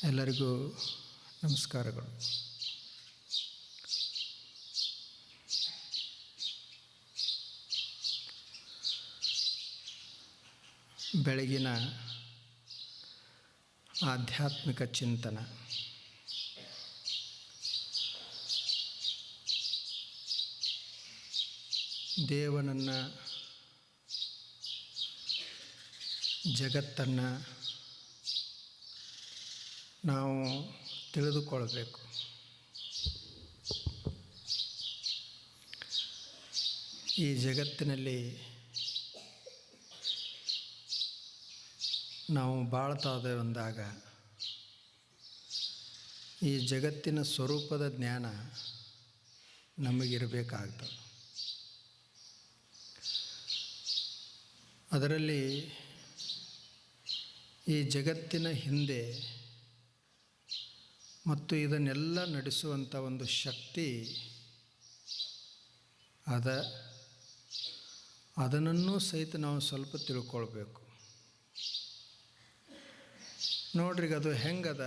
ಎಲ್ಲರಿಗೂ ನಮಸ್ಕಾರಗಳು. ಬೆಳಗಿನ ಆಧ್ಯಾತ್ಮಿಕ ಚಿಂತನ. ದೇವನನ್ನು, ಜಗತ್ತನ್ನು ನಾವು ತಿಳಿದುಕೊಳ್ಬೇಕು. ಈ ಜಗತ್ತಿನಲ್ಲಿ ನಾವು ಬಾಳ್ತಾ ಇದ್ದೇವೆಂದಾಗ ಈ ಜಗತ್ತಿನ ಸ್ವರೂಪದ ಜ್ಞಾನ ನಮಗಿರಬೇಕಾಗ್ತದೆ. ಅದರಲ್ಲಿ ಈ ಜಗತ್ತಿನ ಹಿಂದೆ ಮತ್ತು ಇದನ್ನೆಲ್ಲ ನಡೆಸುವಂಥ ಒಂದು ಶಕ್ತಿ ಅದನ್ನು ಸಹಿತ ನಾವು ಸ್ವಲ್ಪ ತಿಳ್ಕೊಳ್ಬೇಕು. ನೋಡ್ರಿ, ಅದು ಹೆಂಗದ?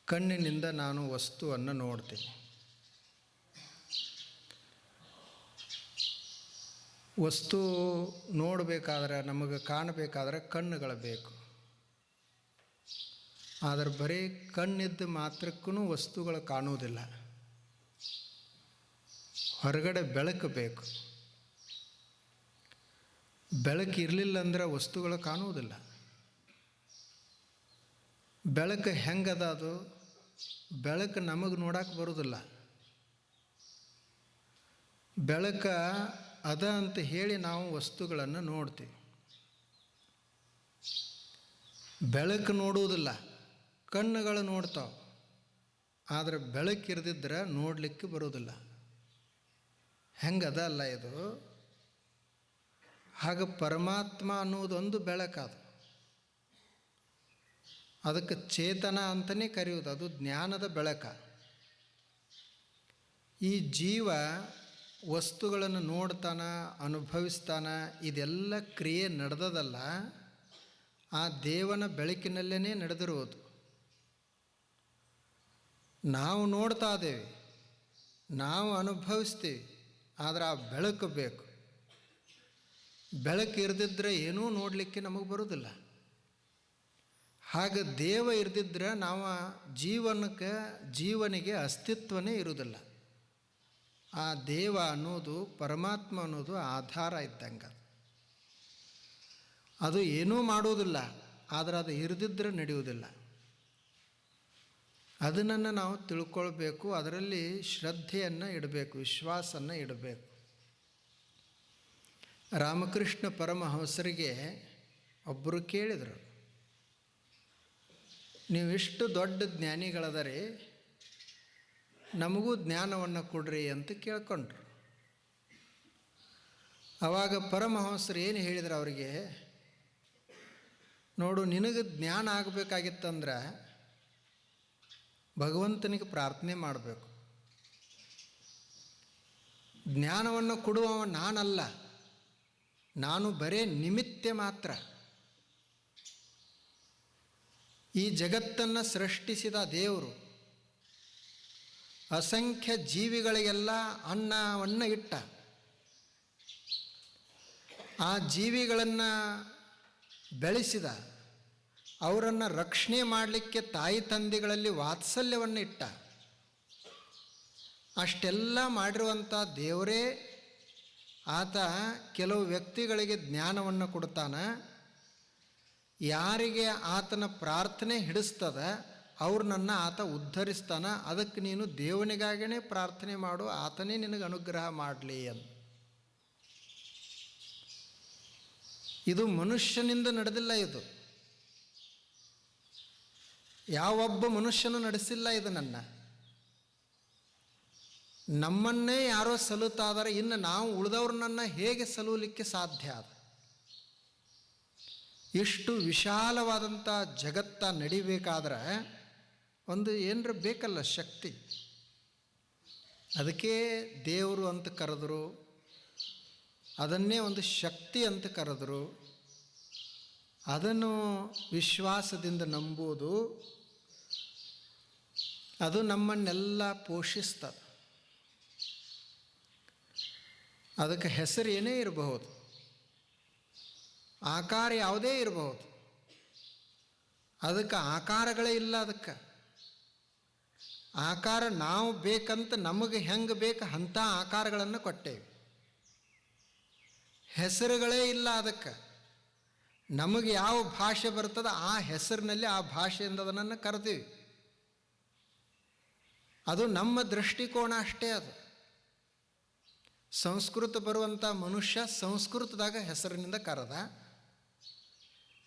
ಕಣ್ಣಿನಿಂದ ನಾನು ವಸ್ತುವನ್ನು ನೋಡ್ತೀನಿ. ವಸ್ತು ನೋಡಬೇಕಾದ್ರೆ, ನಮಗೆ ಕಾಣಬೇಕಾದ್ರೆ ಕಣ್ಣುಗಳು ಬೇಕು. ಆದರೆ ಬರೀ ಕಣ್ಣಿದ್ದ ಮಾತ್ರಕ್ಕೂ ವಸ್ತುಗಳು ಕಾಣುವುದಿಲ್ಲ. ಹೊರಗಡೆ ಬೆಳಕು ಬೇಕು. ಬೆಳಕು ಇರಲಿಲ್ಲ ಅಂದ್ರೆ ವಸ್ತುಗಳು ಕಾಣುವುದಿಲ್ಲ. ಬೆಳಕು ಹೆಂಗದ? ಅದು ಬೆಳಕು ನಮಗೆ ನೋಡಕ್ಕೆ ಬರೋದಿಲ್ಲ. ಬೆಳಕು ಅದ ಅಂತ ಹೇಳಿ ನಾವು ವಸ್ತುಗಳನ್ನು ನೋಡ್ತೀವಿ. ಬೆಳಕು ನೋಡುವುದಿಲ್ಲ, ಕಣ್ಣುಗಳು ನೋಡ್ತಾವೆ. ಆದರೆ ಬೆಳಕು ಇರದಿದ್ದರೆ ನೋಡಲಿಕ್ಕೆ ಬರೋದಿಲ್ಲ. ಹೆಂಗದ ಅಲ್ಲ ಇದು? ಹಾಗೆ ಪರಮಾತ್ಮ ಅನ್ನೋದೊಂದು ಬೆಳಕದು. ಅದಕ್ಕೆ ಚೇತನ ಅಂತಲೇ ಕರೆಯುವುದು. ಅದು ಜ್ಞಾನದ ಬೆಳಕ. ಈ ಜೀವ ವಸ್ತುಗಳನ್ನು ನೋಡ್ತಾನ, ಅನುಭವಿಸ್ತಾನ. ಇದೆಲ್ಲ ಕ್ರಿಯೆ ನಡೆದದಲ್ಲ, ಆ ದೇವನ ಬೆಳಕಿನಲ್ಲೇ ನಡೆದಿರುವುದು. ನಾವು ನೋಡ್ತಾ ಇದ್ದೇವೆ, ನಾವು ಅನುಭವಿಸ್ತೀವಿ, ಆದರೆ ಆ ಬೆಳಕು ಬೇಕು. ಬೆಳಕು ಇರದಿದ್ದರೆ ಏನೂ ನೋಡಲಿಕ್ಕೆ ನಮಗೆ ಬರೋದಿಲ್ಲ. ಹಾಗೆ ದೇವ ಇರದಿದ್ದರೆ ನಾವು ಜೀವನಿಗೆ ಅಸ್ತಿತ್ವನೇ ಇರುವುದಿಲ್ಲ. ಆ ದೇವ ಅನ್ನೋದು, ಪರಮಾತ್ಮ ಅನ್ನೋದು ಆಧಾರ ಇದ್ದಂಗೆ. ಅದು ಏನೂ ಮಾಡುವುದಿಲ್ಲ, ಆದರೆ ಅದು ಇರದಿದ್ದರೆ ನಡೆಯುವುದಿಲ್ಲ. ಅದನ್ನು ನಾವು ತಿಳ್ಕೊಳ್ಬೇಕು. ಅದರಲ್ಲಿ ಶ್ರದ್ಧೆಯನ್ನು ಇಡಬೇಕು, ವಿಶ್ವಾಸವನ್ನು ಇಡಬೇಕು. ರಾಮಕೃಷ್ಣ ಪರಮಹಂಸರಿಗೆ ಒಬ್ಬರು ಕೇಳಿದರು, ನೀವಿಷ್ಟು ದೊಡ್ಡ ಜ್ಞಾನಿಗಳದರೆ ನಮಗೂ ಜ್ಞಾನವನ್ನು ಕೊಡ್ರಿ ಅಂತ ಕೇಳ್ಕೊಂಡ್ರು. ಆವಾಗ ಪರಮಹಂಸರು ಏನು ಹೇಳಿದರು ಅವರಿಗೆ? ನೋಡು, ನಿನಗೆ ಜ್ಞಾನ ಆಗಬೇಕಾಗಿತ್ತಂದ್ರೆ ಭಗವಂತನಿಗೆ ಪ್ರಾರ್ಥನೆ ಮಾಡಬೇಕು. ಜ್ಞಾನವನ್ನು ಕೊಡುವವ ನಾನಲ್ಲ, ನಾನು ಬರೇ ನಿಮಿತ್ತ ಮಾತ್ರ. ಈ ಜಗತ್ತನ್ನು ಸೃಷ್ಟಿಸಿದ ದೇವರು ಅಸಂಖ್ಯ ಜೀವಿಗಳಿಗೆಲ್ಲ ಅನ್ನವನ್ನು ಇಟ್ಟ. ಆ ಜೀವಿಗಳನ್ನು ಬೆಳೆಸಿದ. ಅವರನ್ನು ರಕ್ಷಣೆ ಮಾಡಲಿಕ್ಕೆ ತಾಯಿ ತಂದೆಗಳಲ್ಲಿ ವಾತ್ಸಲ್ಯವನ್ನು ಇಟ್ಟ. ಅಷ್ಟೆಲ್ಲ ಮಾಡಿರುವಂಥ ದೇವರೇ ಆತ ಕೆಲವು ವ್ಯಕ್ತಿಗಳಿಗೆ ಜ್ಞಾನವನ್ನು ಕೊಡ್ತಾನೆ. ಯಾರಿಗೆ ಆತನ ಪ್ರಾರ್ಥನೆ ಹಿಡಿಸ್ತದ ಅವ್ರನ್ನ ಆತ ಉದ್ಧರಿಸ್ತಾನೆ. ಅದಕ್ಕೆ ನೀನು ದೇವನಿಗಾಗಿಯೇ ಪ್ರಾರ್ಥನೆ ಮಾಡು, ಆತನೇ ನಿನಗೆ ಅನುಗ್ರಹ ಮಾಡಲಿ ಅಂತ. ಇದು ಮನುಷ್ಯನಿಂದ ನಡೆದಿಲ್ಲ. ಇದು ಯಾವೊಬ್ಬ ಮನುಷ್ಯನೂ ನಡೆಸಿಲ್ಲ ಇದನ್ನು. ನಮ್ಮನ್ನೇ ಯಾರೋ ಸಲುತ್ತಾದರೆ ಇನ್ನು ನಾವು ಉಳಿದವ್ರನ್ನ ಹೇಗೆ ಸಲುವಲಿಕ್ಕೆ ಸಾಧ್ಯ? ಅದು ಇಷ್ಟು ವಿಶಾಲವಾದಂಥ ಜಗತ್ತ ನಡಿಬೇಕಾದ್ರೆ ಒಂದು ಏನರ ಬೇಕಲ್ಲ, ಶಕ್ತಿ. ಅದಕ್ಕೆ ದೇವರು ಅಂತ ಕರೆದರು, ಅದನ್ನೇ ಒಂದು ಶಕ್ತಿ ಅಂತ ಕರೆದರು. ಅದನ್ನು ವಿಶ್ವಾಸದಿಂದ ನಂಬುವುದು, ಅದು ನಮ್ಮನ್ನೆಲ್ಲ ಪೋಷಿಸ್ತದೆ. ಅದಕ್ಕೆ ಹೆಸರು ಏನೇ ಇರಬಹುದು, ಆಕಾರ ಯಾವುದೇ ಇರಬಹುದು, ಅದಕ್ಕೆ ಆಕಾರಗಳೇ ಇಲ್ಲ. ಅದಕ್ಕೆ ಆಕಾರ ನಾವು ಬೇಕಂತ ನಮಗೆ ಹೆಂಗೆ ಬೇಕು ಅಂಥ ಆಕಾರಗಳನ್ನು ಕೊಟ್ಟೇವೆ. ಹೆಸರುಗಳೇ ಇಲ್ಲ. ಅದಕ್ಕೆ ನಮಗೆ ಯಾವ ಭಾಷೆ ಬರ್ತದೆ ಆ ಹೆಸರಿನಲ್ಲಿ ಆ ಭಾಷೆಯಿಂದ ಅದನ್ನು ಕರೆದೀವಿ. ಅದು ನಮ್ಮ ದೃಷ್ಟಿಕೋನ ಅಷ್ಟೇ. ಅದು ಸಂಸ್ಕೃತ ಬರುವಂಥ ಮನುಷ್ಯ ಸಂಸ್ಕೃತದಾಗ ಹೆಸರಿನಿಂದ ಕರೆದ,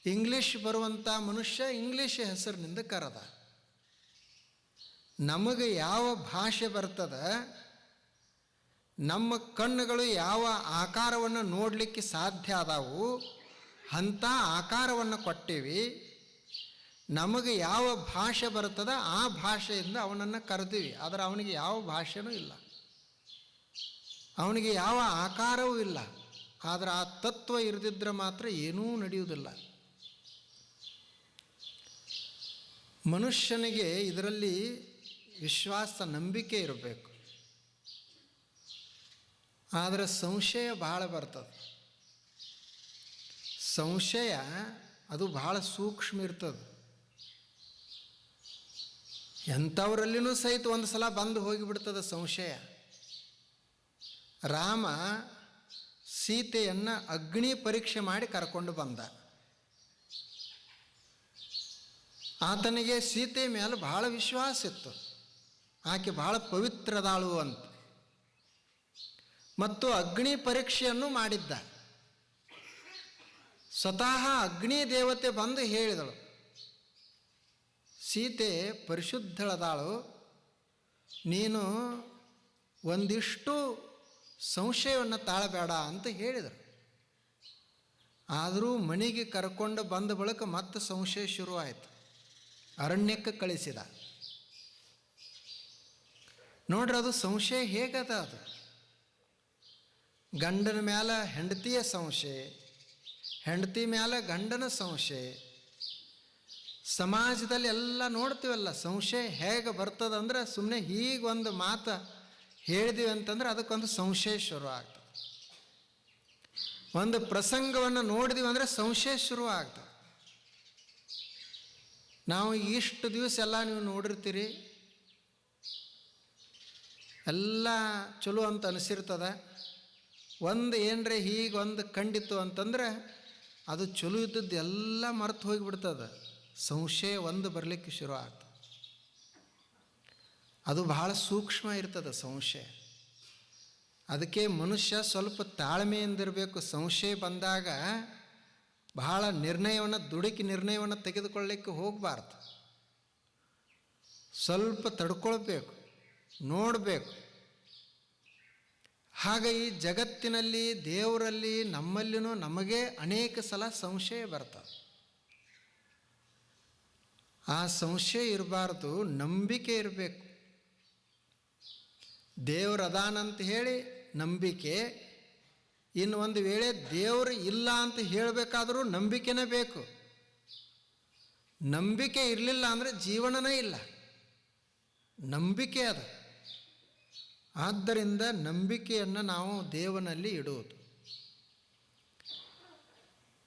ಇಂಗ್ಲೀಷ್ ಬರುವಂಥ ಮನುಷ್ಯ ಇಂಗ್ಲೀಷ್ ಹೆಸರಿನಿಂದ ಕರೆದ. ನಮಗೆ ಯಾವ ಭಾಷೆ ಬರ್ತದೆ, ನಮ್ಮ ಕಣ್ಣುಗಳು ಯಾವ ಆಕಾರವನ್ನು ನೋಡಲಿಕ್ಕೆ ಸಾಧ್ಯ ಆದವು ಅಂಥ ಆಕಾರವನ್ನು ಕೊಟ್ಟೀವಿ. ನಮಗೆ ಯಾವ ಭಾಷೆ ಬರ್ತದೆ ಆ ಭಾಷೆಯಿಂದ ಅವನನ್ನು ಕರೆದೀವಿ. ಆದರೆ ಅವನಿಗೆ ಯಾವ ಭಾಷೆನೂ ಇಲ್ಲ, ಅವನಿಗೆ ಯಾವ ಆಕಾರವೂ ಇಲ್ಲ. ಆದರೆ ಆ ತತ್ವ ಇರದಿದ್ದರೆ ಮಾತ್ರ ಏನೂ ನಡೆಯುವುದಿಲ್ಲ. ಮನುಷ್ಯನಿಗೆ ಇದರಲ್ಲಿ ವಿಶ್ವಾಸ, ನಂಬಿಕೆ ಇರಬೇಕು. ಆದರೆ ಸಂಶಯ ಭಾಳ ಬರ್ತದೆ. ಸಂಶಯ ಅದು ಭಾಳ ಸೂಕ್ಷ್ಮ ಇರ್ತದೆ. ಎಂಥವರಲ್ಲಿನೂ ಸಹಿತ ಒಂದು ಸಲ ಬಂದು ಹೋಗಿಬಿಡ್ತದೆ ಸಂಶಯ. ರಾಮ ಸೀತೆಯನ್ನು ಅಗ್ನಿ ಪರೀಕ್ಷೆ ಮಾಡಿ ಕರ್ಕೊಂಡು ಬಂದ. ಆತನಿಗೆ ಸೀತೆ ಮೇಲೆ ಭಾಳ ವಿಶ್ವಾಸ ಇತ್ತು. ಆಕೆ ಭಾಳ ಪವಿತ್ರದಾಳು ಅಂತ. ಮತ್ತು ಅಗ್ನಿ ಪರೀಕ್ಷೆಯನ್ನು ಮಾಡಿದ್ದ. ಸ್ವತಃ ಅಗ್ನಿ ದೇವತೆ ಬಂದು ಹೇಳಿದಳು, ಸೀತೆ ಪರಿಶುದ್ಧಳದಾಳು, ನೀನು ಒಂದಿಷ್ಟು ಸಂಶಯವನ್ನು ತಾಳಬೇಡ ಅಂತ ಹೇಳಿದರು. ಆದರೂ ಮನೆಗೆ ಕರ್ಕೊಂಡು ಬಂದ ಬಳಿಕ ಮತ್ತೆ ಸಂಶಯ ಶುರುವಾಯಿತು. ಅರಣ್ಯಕ್ಕೆ ಕಳಿಸಿದ. ನೋಡ್ರಿ, ಅದು ಸಂಶಯ ಹೇಗದ? ಅದು ಗಂಡನ ಮೇಲೆ ಹೆಂಡತಿಯ ಸಂಶಯ, ಹೆಂಡತಿ ಮೇಲೆ ಗಂಡನ ಸಂಶಯ. ಸಮಾಜದಲ್ಲಿ ಎಲ್ಲ ನೋಡ್ತೀವಲ್ಲ, ಸಂಶಯ ಹೇಗೆ ಬರ್ತದಂದ್ರೆ ಸುಮ್ಮನೆ ಹೀಗೊಂದು ಮಾತು ಹೇಳಿದೀವಿ ಅಂತಂದ್ರೆ ಅದಕ್ಕೊಂದು ಸಂಶಯ ಶುರು ಆಗ್ತದೆ. ಒಂದು ಪ್ರಸಂಗವನ್ನು ನೋಡಿದೀವಿ ಅಂದರೆ ಸಂಶಯ ಶುರು ಆಗ್ತದೆ. ನಾವು ಇಷ್ಟು ದಿವಸ ಎಲ್ಲ ನೀವು ನೋಡಿರ್ತೀರಿ, ಎಲ್ಲ ಚಲೋ ಅಂತ ಅನಿಸಿರ್ತದೆ. ಒಂದು ಏನರೇ ಹೀಗೊಂದು ಕಂಡಿತ್ತು ಅಂತಂದ್ರೆ ಅದು ಚಲೋ ಇದ್ದದ್ದು ಎಲ್ಲ ಮರೆತು ಹೋಗಿಬಿಡ್ತದೆ. ಸಂಶಯ ಒಂದು ಬರಲಿಕ್ಕೆ ಶುರು ಆಗ್ತದೆ. ಅದು ಬಹಳ ಸೂಕ್ಷ್ಮ ಇರ್ತದೆ ಸಂಶಯ. ಅದಕ್ಕೆ ಮನುಷ್ಯ ಸ್ವಲ್ಪ ತಾಳ್ಮೆಯಿಂದಿರಬೇಕು. ಸಂಶಯ ಬಂದಾಗ ಬಹಳ ದುಡುಕಿ ನಿರ್ಣಯವನ್ನು ತೆಗೆದುಕೊಳ್ಳಲಿಕ್ಕೆ ಹೋಗಬಾರ್ದು. ಸ್ವಲ್ಪ ತಡ್ಕೊಳ್ಬೇಕು, ನೋಡಬೇಕು. ಹಾಗೆ ಈ ಜಗತ್ತಿನಲ್ಲಿ, ದೇವರಲ್ಲಿ, ನಮ್ಮಲ್ಲಿನೂ ನಮಗೆ ಅನೇಕ ಸಲ ಸಂಶಯ ಬರ್ತದೆ. ಆ ಸಂಶಯ ಇರಬಾರ್ದು, ನಂಬಿಕೆ ಇರಬೇಕು. ದೇವರದಾನಂತ ಹೇಳಿ ನಂಬಿಕೆ. ಇನ್ನು ಒಂದು ವೇಳೆ ದೇವರು ಇಲ್ಲ ಅಂತ ಹೇಳಬೇಕಾದರೂ ನಂಬಿಕೆನೇ ಬೇಕು. ನಂಬಿಕೆ ಇರಲಿಲ್ಲ ಅಂದರೆ ಜೀವನನೇ ಇಲ್ಲ. ನಂಬಿಕೆ ಅದು. ಆದ್ದರಿಂದ ನಂಬಿಕೆಯನ್ನು ನಾವು ದೇವನಲ್ಲಿ ಇಡುವುದು.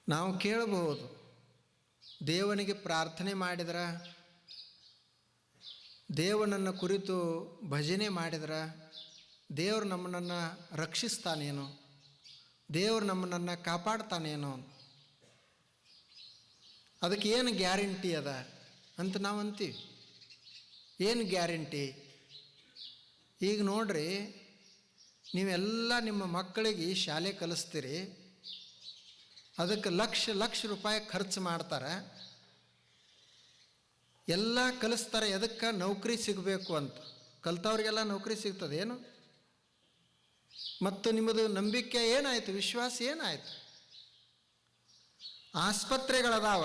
ನಾವು ಕೇಳಬಹುದು, ದೇವನಿಗೆ ಪ್ರಾರ್ಥನೆ ಮಾಡಿದ್ರೆ, ದೇವನನ್ನು ಕುರಿತು ಭಜನೆ ಮಾಡಿದ್ರೆ ದೇವರು ನಮ್ಮನ್ನು ರಕ್ಷಿಸ್ತಾನೇನೋ, ದೇವರು ನಮ್ಮನ್ನು ಕಾಪಾಡ್ತಾನೇನೋ, ಅದಕ್ಕೆ ಏನು ಗ್ಯಾರಂಟಿ ಅದ ಅಂತ ನಾವು ಅಂತೀವಿ. ಏನು ಗ್ಯಾರಂಟಿ? ಈಗ ನೋಡ್ರಿ, ನೀವೆಲ್ಲ ನಿಮ್ಮ ಮಕ್ಕಳಿಗೆ ಶಾಲೆ ಕಲಿಸ್ತೀರಿ, ಅದಕ್ಕೆ ಲಕ್ಷ ರೂಪಾಯಿ ಖರ್ಚು ಮಾಡ್ತಾರೆ, ಎಲ್ಲ ಕಲಿಸ್ತಾರೆ. ಎದಕ್ಕೆ? ನೌಕರಿ ಸಿಗಬೇಕು ಅಂತ. ಕಲ್ತವ್ರಿಗೆಲ್ಲ ನೌಕರಿ ಸಿಗ್ತದೇನು? ಮತ್ತು ನಿಮ್ಮದು ನಂಬಿಕೆ ಏನಾಯಿತು? ವಿಶ್ವಾಸ ಏನಾಯಿತು? ಆಸ್ಪತ್ರೆಗಳದಾವ,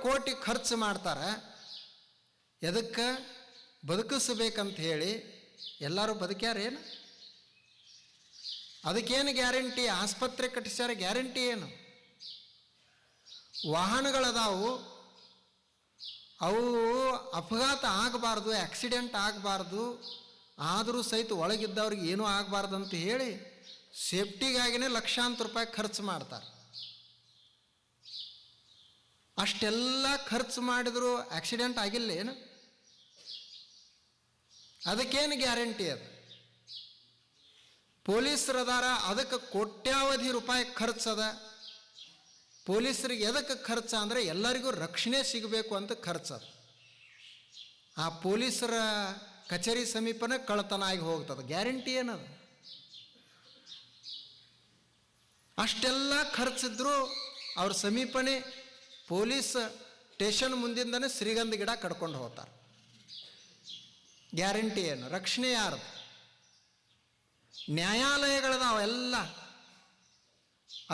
ಕೋಟಿ ಖರ್ಚು ಮಾಡ್ತಾರೆ. ಎದಕ್ಕೆ? ಬದುಕಿಸಬೇಕಂತ ಹೇಳಿ. ಎಲ್ಲರೂ ಬದುಕ್ಯಾರೇನು? ಅದಕ್ಕೇನು ಗ್ಯಾರಂಟಿ? ಆಸ್ಪತ್ರೆ ಕಟ್ಟಿಸ್ಯಾರ, ಗ್ಯಾರಂಟಿ ಏನು? ವಾಹನಗಳದಾವು, ಅವು ಅಪಘಾತ ಆಗಬಾರ್ದು, ಆಕ್ಸಿಡೆಂಟ್ ಆಗಬಾರ್ದು, ಆದರೂ ಸಹಿತ ಒಳಗಿದ್ದವ್ರಿಗೆ ಏನೂ ಆಗಬಾರ್ದು ಅಂತ ಹೇಳಿ ಸೇಫ್ಟಿಗಾಗಿನೇ ಲಕ್ಷಾಂತರ ರೂಪಾಯಿ ಖರ್ಚು ಮಾಡ್ತಾರೆ. ಅಷ್ಟೆಲ್ಲ ಖರ್ಚು ಮಾಡಿದರೂ ಆಕ್ಸಿಡೆಂಟ್ ಆಗಿಲ್ಲ ಏನು? ಅದಕ್ಕೇನು ಗ್ಯಾರಂಟಿ ಅದು? ಪೊಲೀಸರದಾರ, ಅದಕ್ಕೆ ಕೋಟ್ಯಾವಧಿ ರೂಪಾಯಿ ಖರ್ಚದ. ಪೊಲೀಸರಿಗೆ ಎದಕ್ಕೆ ಖರ್ಚು ಅಂದರೆ ಎಲ್ಲರಿಗೂ ರಕ್ಷಣೆ ಸಿಗಬೇಕು ಅಂತ ಖರ್ಚದ. ಆ ಪೊಲೀಸರ ಕಚೇರಿ ಸಮೀಪನೇ ಕಳ್ಳತನ ಆಗಿ ಹೋಗ್ತದೆ, ಗ್ಯಾರಂಟಿ ಏನದು? ಅಷ್ಟೆಲ್ಲ ಖರ್ಚಿದ್ರು ಅವ್ರ ಸಮೀಪನೇ ಪೊಲೀಸ್ ಸ್ಟೇಷನ್ ಮುಂದಿಂದನೇ ಶ್ರೀಗಂಧ ಗಿಡ ಕಡ್ಕೊಂಡು ಹೋಗ್ತಾರೆ. ಗ್ಯಾರಂಟಿ ಏನು? ರಕ್ಷಣೆ ಯಾರ್ದು? ನ್ಯಾಯಾಲಯಗಳದಾವೆಲ್ಲ,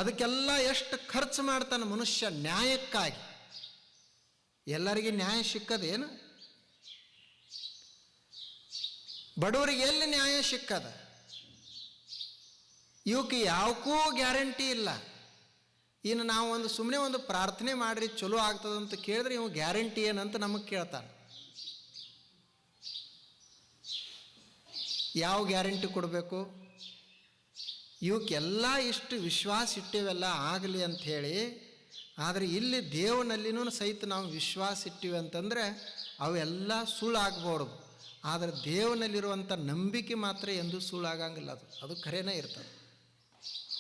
ಅದಕ್ಕೆಲ್ಲ ಎಷ್ಟು ಖರ್ಚು ಮಾಡ್ತಾನೆ ಮನುಷ್ಯ ನ್ಯಾಯಕ್ಕಾಗಿ. ಎಲ್ಲರಿಗೆ ನ್ಯಾಯ ಸಿಕ್ಕದೇನು? ಬಡವರಿಗೆ ಎಲ್ಲಿ ನ್ಯಾಯ ಸಿಕ್ಕದ? ಇವಕ್ಕೆ ಯಾವಕ್ಕೂ ಗ್ಯಾರಂಟಿ ಇಲ್ಲ. ಇನ್ನು ನಾವು ಸುಮ್ಮನೆ ಒಂದು ಪ್ರಾರ್ಥನೆ ಮಾಡಿರಿ ಚಲೋ ಆಗ್ತದಂತ ಕೇಳಿದ್ರೆ ಇವು ಗ್ಯಾರಂಟಿ ಏನಂತ ನಮಗೆ ಕೇಳ್ತಾನೆ. ಯಾವ ಗ್ಯಾರಂಟಿ ಕೊಡಬೇಕು? ಇವಕ್ಕೆಲ್ಲ ಇಷ್ಟು ವಿಶ್ವಾಸ ಇಟ್ಟಿವೆಲ್ಲ ಆಗಲಿ ಅಂಥೇಳಿ. ಆದರೆ ಇಲ್ಲಿ ದೇವನಲ್ಲಿನೂ ಸಹಿತ ನಾವು ವಿಶ್ವಾಸ ಇಟ್ಟಿವಿ ಅಂತಂದರೆ ಅವೆಲ್ಲ ಸುಳ್ಳಾಗಬಾರ್ದು. ಆದರೆ ದೇವನಲ್ಲಿರುವಂಥ ನಂಬಿಕೆ ಮಾತ್ರ ಎಂದೂ ಸುಳ್ಳಾಗಂಗಿಲ್ಲ. ಅದು ಖರೇನೇ ಇರ್ತದೆ.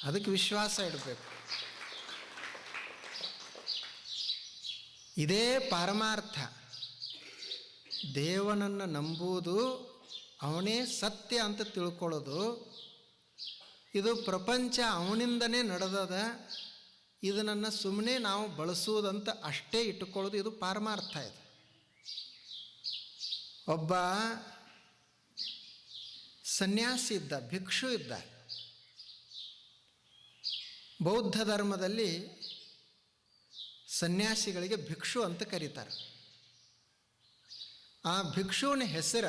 ಅದಕ್ಕೆ ವಿಶ್ವಾಸ ಇಡಬೇಕು. ಇದೇ ಪಾರಮಾರ್ಥ. ದೇವನನ್ನು ನಂಬುವುದು, ಅವನೇ ಸತ್ಯ ಅಂತ ತಿಳ್ಕೊಳ್ಳೋದು. ಇದು ಪ್ರಪಂಚ ಅವನಿಂದನೇ ನಡೆದದ, ಇದನ್ನು ಸುಮ್ಮನೆ ನಾವು ಬಳಸುವುದಂತ ಅಷ್ಟೇ ಇಟ್ಟುಕೊಳ್ಳೋದು, ಇದು ಪಾರಮಾರ್ಥ. ಇದು ಒಬ್ಬ ಸನ್ಯಾಸಿ ಇದ್ದ, ಭಿಕ್ಷು ಇದ್ದ. ಬೌದ್ಧ ಧರ್ಮದಲ್ಲಿ ಸನ್ಯಾಸಿಗಳಿಗೆ ಭಿಕ್ಷು ಅಂತ ಕರೀತಾರೆ. ಆ ಭಿಕ್ಷುವಿನ ಹೆಸರ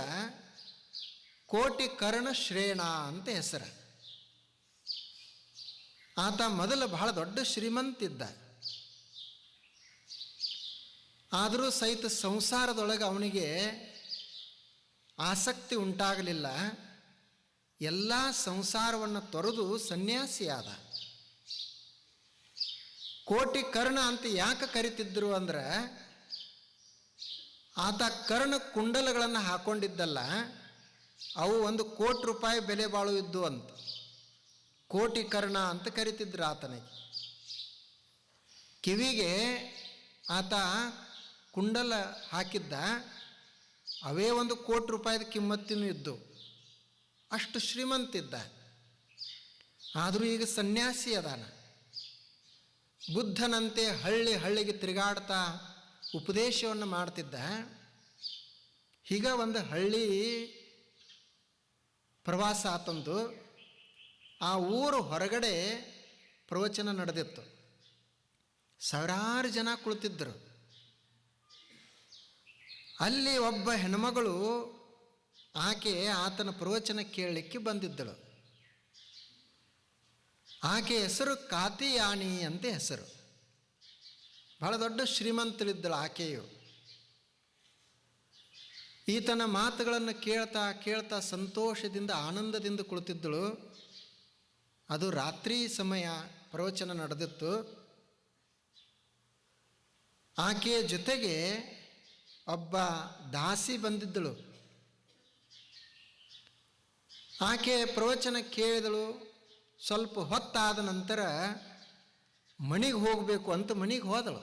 ಕೋಟಿ ಕರ್ಣ ಶ್ರೇಣ ಅಂತ ಹೆಸರು. ಆತ ಮೊದಲು ಬಹಳ ದೊಡ್ಡ ಶ್ರೀಮಂತಿದ್ದ. ಆದರೂ ಸಹಿತ ಸಂಸಾರದೊಳಗೆ ಅವನಿಗೆ ಆಸಕ್ತಿ ಉಂಟಾಗಲಿಲ್ಲ. ಎಲ್ಲ ಸಂಸಾರವನ್ನು ತೊರೆದು ಸನ್ಯಾಸಿಯಾದ. ಕೋಟಿ ಕರ್ಣ ಅಂತ ಯಾಕೆ ಕರಿತಿದ್ರು ಅಂದ್ರೆ, ಆತ ಕರ್ಣ ಕುಂಡಲಗಳನ್ನು ಹಾಕೊಂಡಿದ್ದಲ್ಲ, ಅವು 1 ಕೋಟಿ ರೂಪಾಯಿ ಬೆಲೆ ಬಾಳುವಿದ್ದು ಅಂತ. ಕೋಟಿ ಕರ್ಣ ಅಂತ ಕರಿತಿದ್ರು ಆತನಿಗೆ. ಕಿವಿಗೆ ಆತ ಕುಂಡಲ ಹಾಕಿದ್ದ, ಅವೇ 1 ಕೋಟಿ ರೂಪಾಯಿದ ಕಿಮ್ಮತ್ತಿನೂ ಇದ್ದು. ಅಷ್ಟು ಶ್ರೀಮಂತಿದ್ದ. ಆದರೂ ಈಗ ಸನ್ಯಾಸಿ ಅದಾನ. ಬುದ್ಧನಂತೆ ಹಳ್ಳಿಗೆ ತಿರುಗಾಡ್ತಾ ಉಪದೇಶವನ್ನು ಮಾಡ್ತಿದ್ದ. ಈಗ ಒಂದು ಹಳ್ಳಿ ಪ್ರವಾಸ ಆತಂದು. ಆ ಊರು ಹೊರಗಡೆ ಪ್ರವಚನ ನಡೆದಿತ್ತು. ಸಾವಿರಾರು ಜನ ಕುಳಿತಿದ್ದರು. ಅಲ್ಲಿ ಒಬ್ಬ ಹೆಣ್ಮಗಳು, ಆಕೆ ಆತನ ಪ್ರವಚನ ಕೇಳಲಿಕ್ಕೆ ಬಂದಿದ್ದಳು. ಆಕೆ ಹೆಸರು ಕಾತಿಯಾನಿ ಅಂತ ಹೆಸರು. ಬಹಳ ದೊಡ್ಡ ಶ್ರೀಮಂತಳಿದ್ದಳು ಆಕೆಯು. ಈತನ ಮಾತುಗಳನ್ನು ಕೇಳ್ತಾ ಕೇಳ್ತಾ ಸಂತೋಷದಿಂದ ಆನಂದದಿಂದ ಕುಳಿತಿದ್ದಳು. ಅದು ರಾತ್ರಿ ಸಮಯ ಪ್ರವಚನ ನಡೆದಿತ್ತು. ಆಕೆಯ ಜೊತೆಗೆ ಒಬ್ಬ ದಾಸಿ ಬಂದಿದ್ದಳು. ಆಕೆ ಪ್ರವಚನ ಕೇಳಿದಳು. ಸ್ವಲ್ಪ ಹೊತ್ತಾದ ನಂತರ ಮನೆಗೆ ಹೋಗಬೇಕು ಅಂತ ಮನೆಗೆ ಹೋದಳು.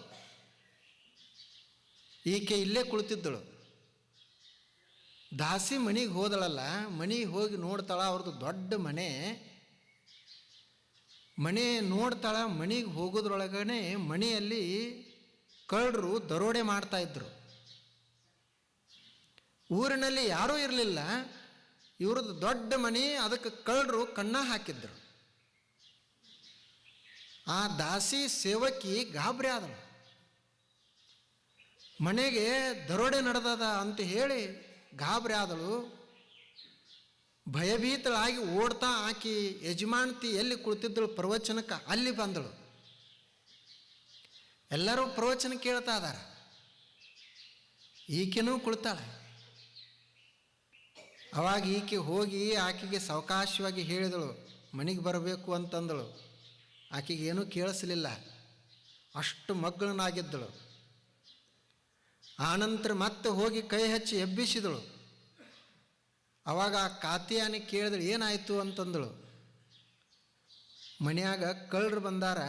ಈಕೆ ಇಲ್ಲೇ ಕುಳಿತಿದ್ದಳು. ದಾಸಿ ಮನೆಗೆ ಹೋದಳಲ್ಲ, ಮನೆಗೆ ಹೋಗಿ ನೋಡ್ತಾಳ. ಅವ್ರದ್ದು ದೊಡ್ಡ ಮನೆ ನೋಡ್ತಾಳ. ಮನೆಗೆ ಹೋಗೋದ್ರೊಳಗನೆ ಮನೆಯಲ್ಲಿ ಕಳ್ಳರು ದರೋಡೆ ಮಾಡ್ತಾಯಿದ್ರು. ಊರಿನಲ್ಲಿ ಯಾರೂ ಇರಲಿಲ್ಲ. ಇವ್ರದ್ದು ದೊಡ್ಡ ಮನೆ, ಅದಕ್ಕೆ ಕಳ್ಳರು ಕಣ್ಣ ಹಾಕಿದ್ರು. ಆ ದಾಸಿ ಸೇವಕಿ ಗಾಬರಿ ಆದಳು. ಮನೆಗೆ ದರೋಡೆ ನಡೆದದ ಅಂತ ಹೇಳಿ ಗಾಬರಿ ಆದಳು. ಭಯಭೀತಳಾಗಿ ಓಡ್ತಾ ಆಕಿ ಯಜಮಾನತಿ ಎಲ್ಲಿ ಕುಳಿತಿದ್ದಳು ಪ್ರವಚನಕ್ಕೆ ಅಲ್ಲಿ ಬಂದಳು. ಎಲ್ಲರೂ ಪ್ರವಚನ ಕೇಳ್ತಾ ಇದಾರ. ಈಕೆನೂ ಕುಳಿತಾಳೆ. ಅವಾಗ ಈಕೆ ಹೋಗಿ ಆಕೆಗೆ ಸಾವಕಾಶವಾಗಿ ಹೇಳಿದಳು, ಮನೆಗೆ ಬರಬೇಕು ಅಂತಂದಳು. ಆಕೆಗೆ ಏನೂ ಕೇಳಿಸಲಿಲ್ಲ, ಅಷ್ಟು ಮಗ್ನನಾಗಿದ್ದಳು. ಆನಂತರ ಮತ್ತೆ ಹೋಗಿ ಕೈ ಹಚ್ಚಿ ಎಬ್ಬಿಸಿದಳು. ಅವಾಗ ಆ ಕಾತಿಯಾನಿ ಕೇಳಿದಳು, ಏನಾಯಿತು ಅಂತಂದಳು. ಮನ್ಯಾಗ ಕಳ್ಳರು ಬಂದಾರ,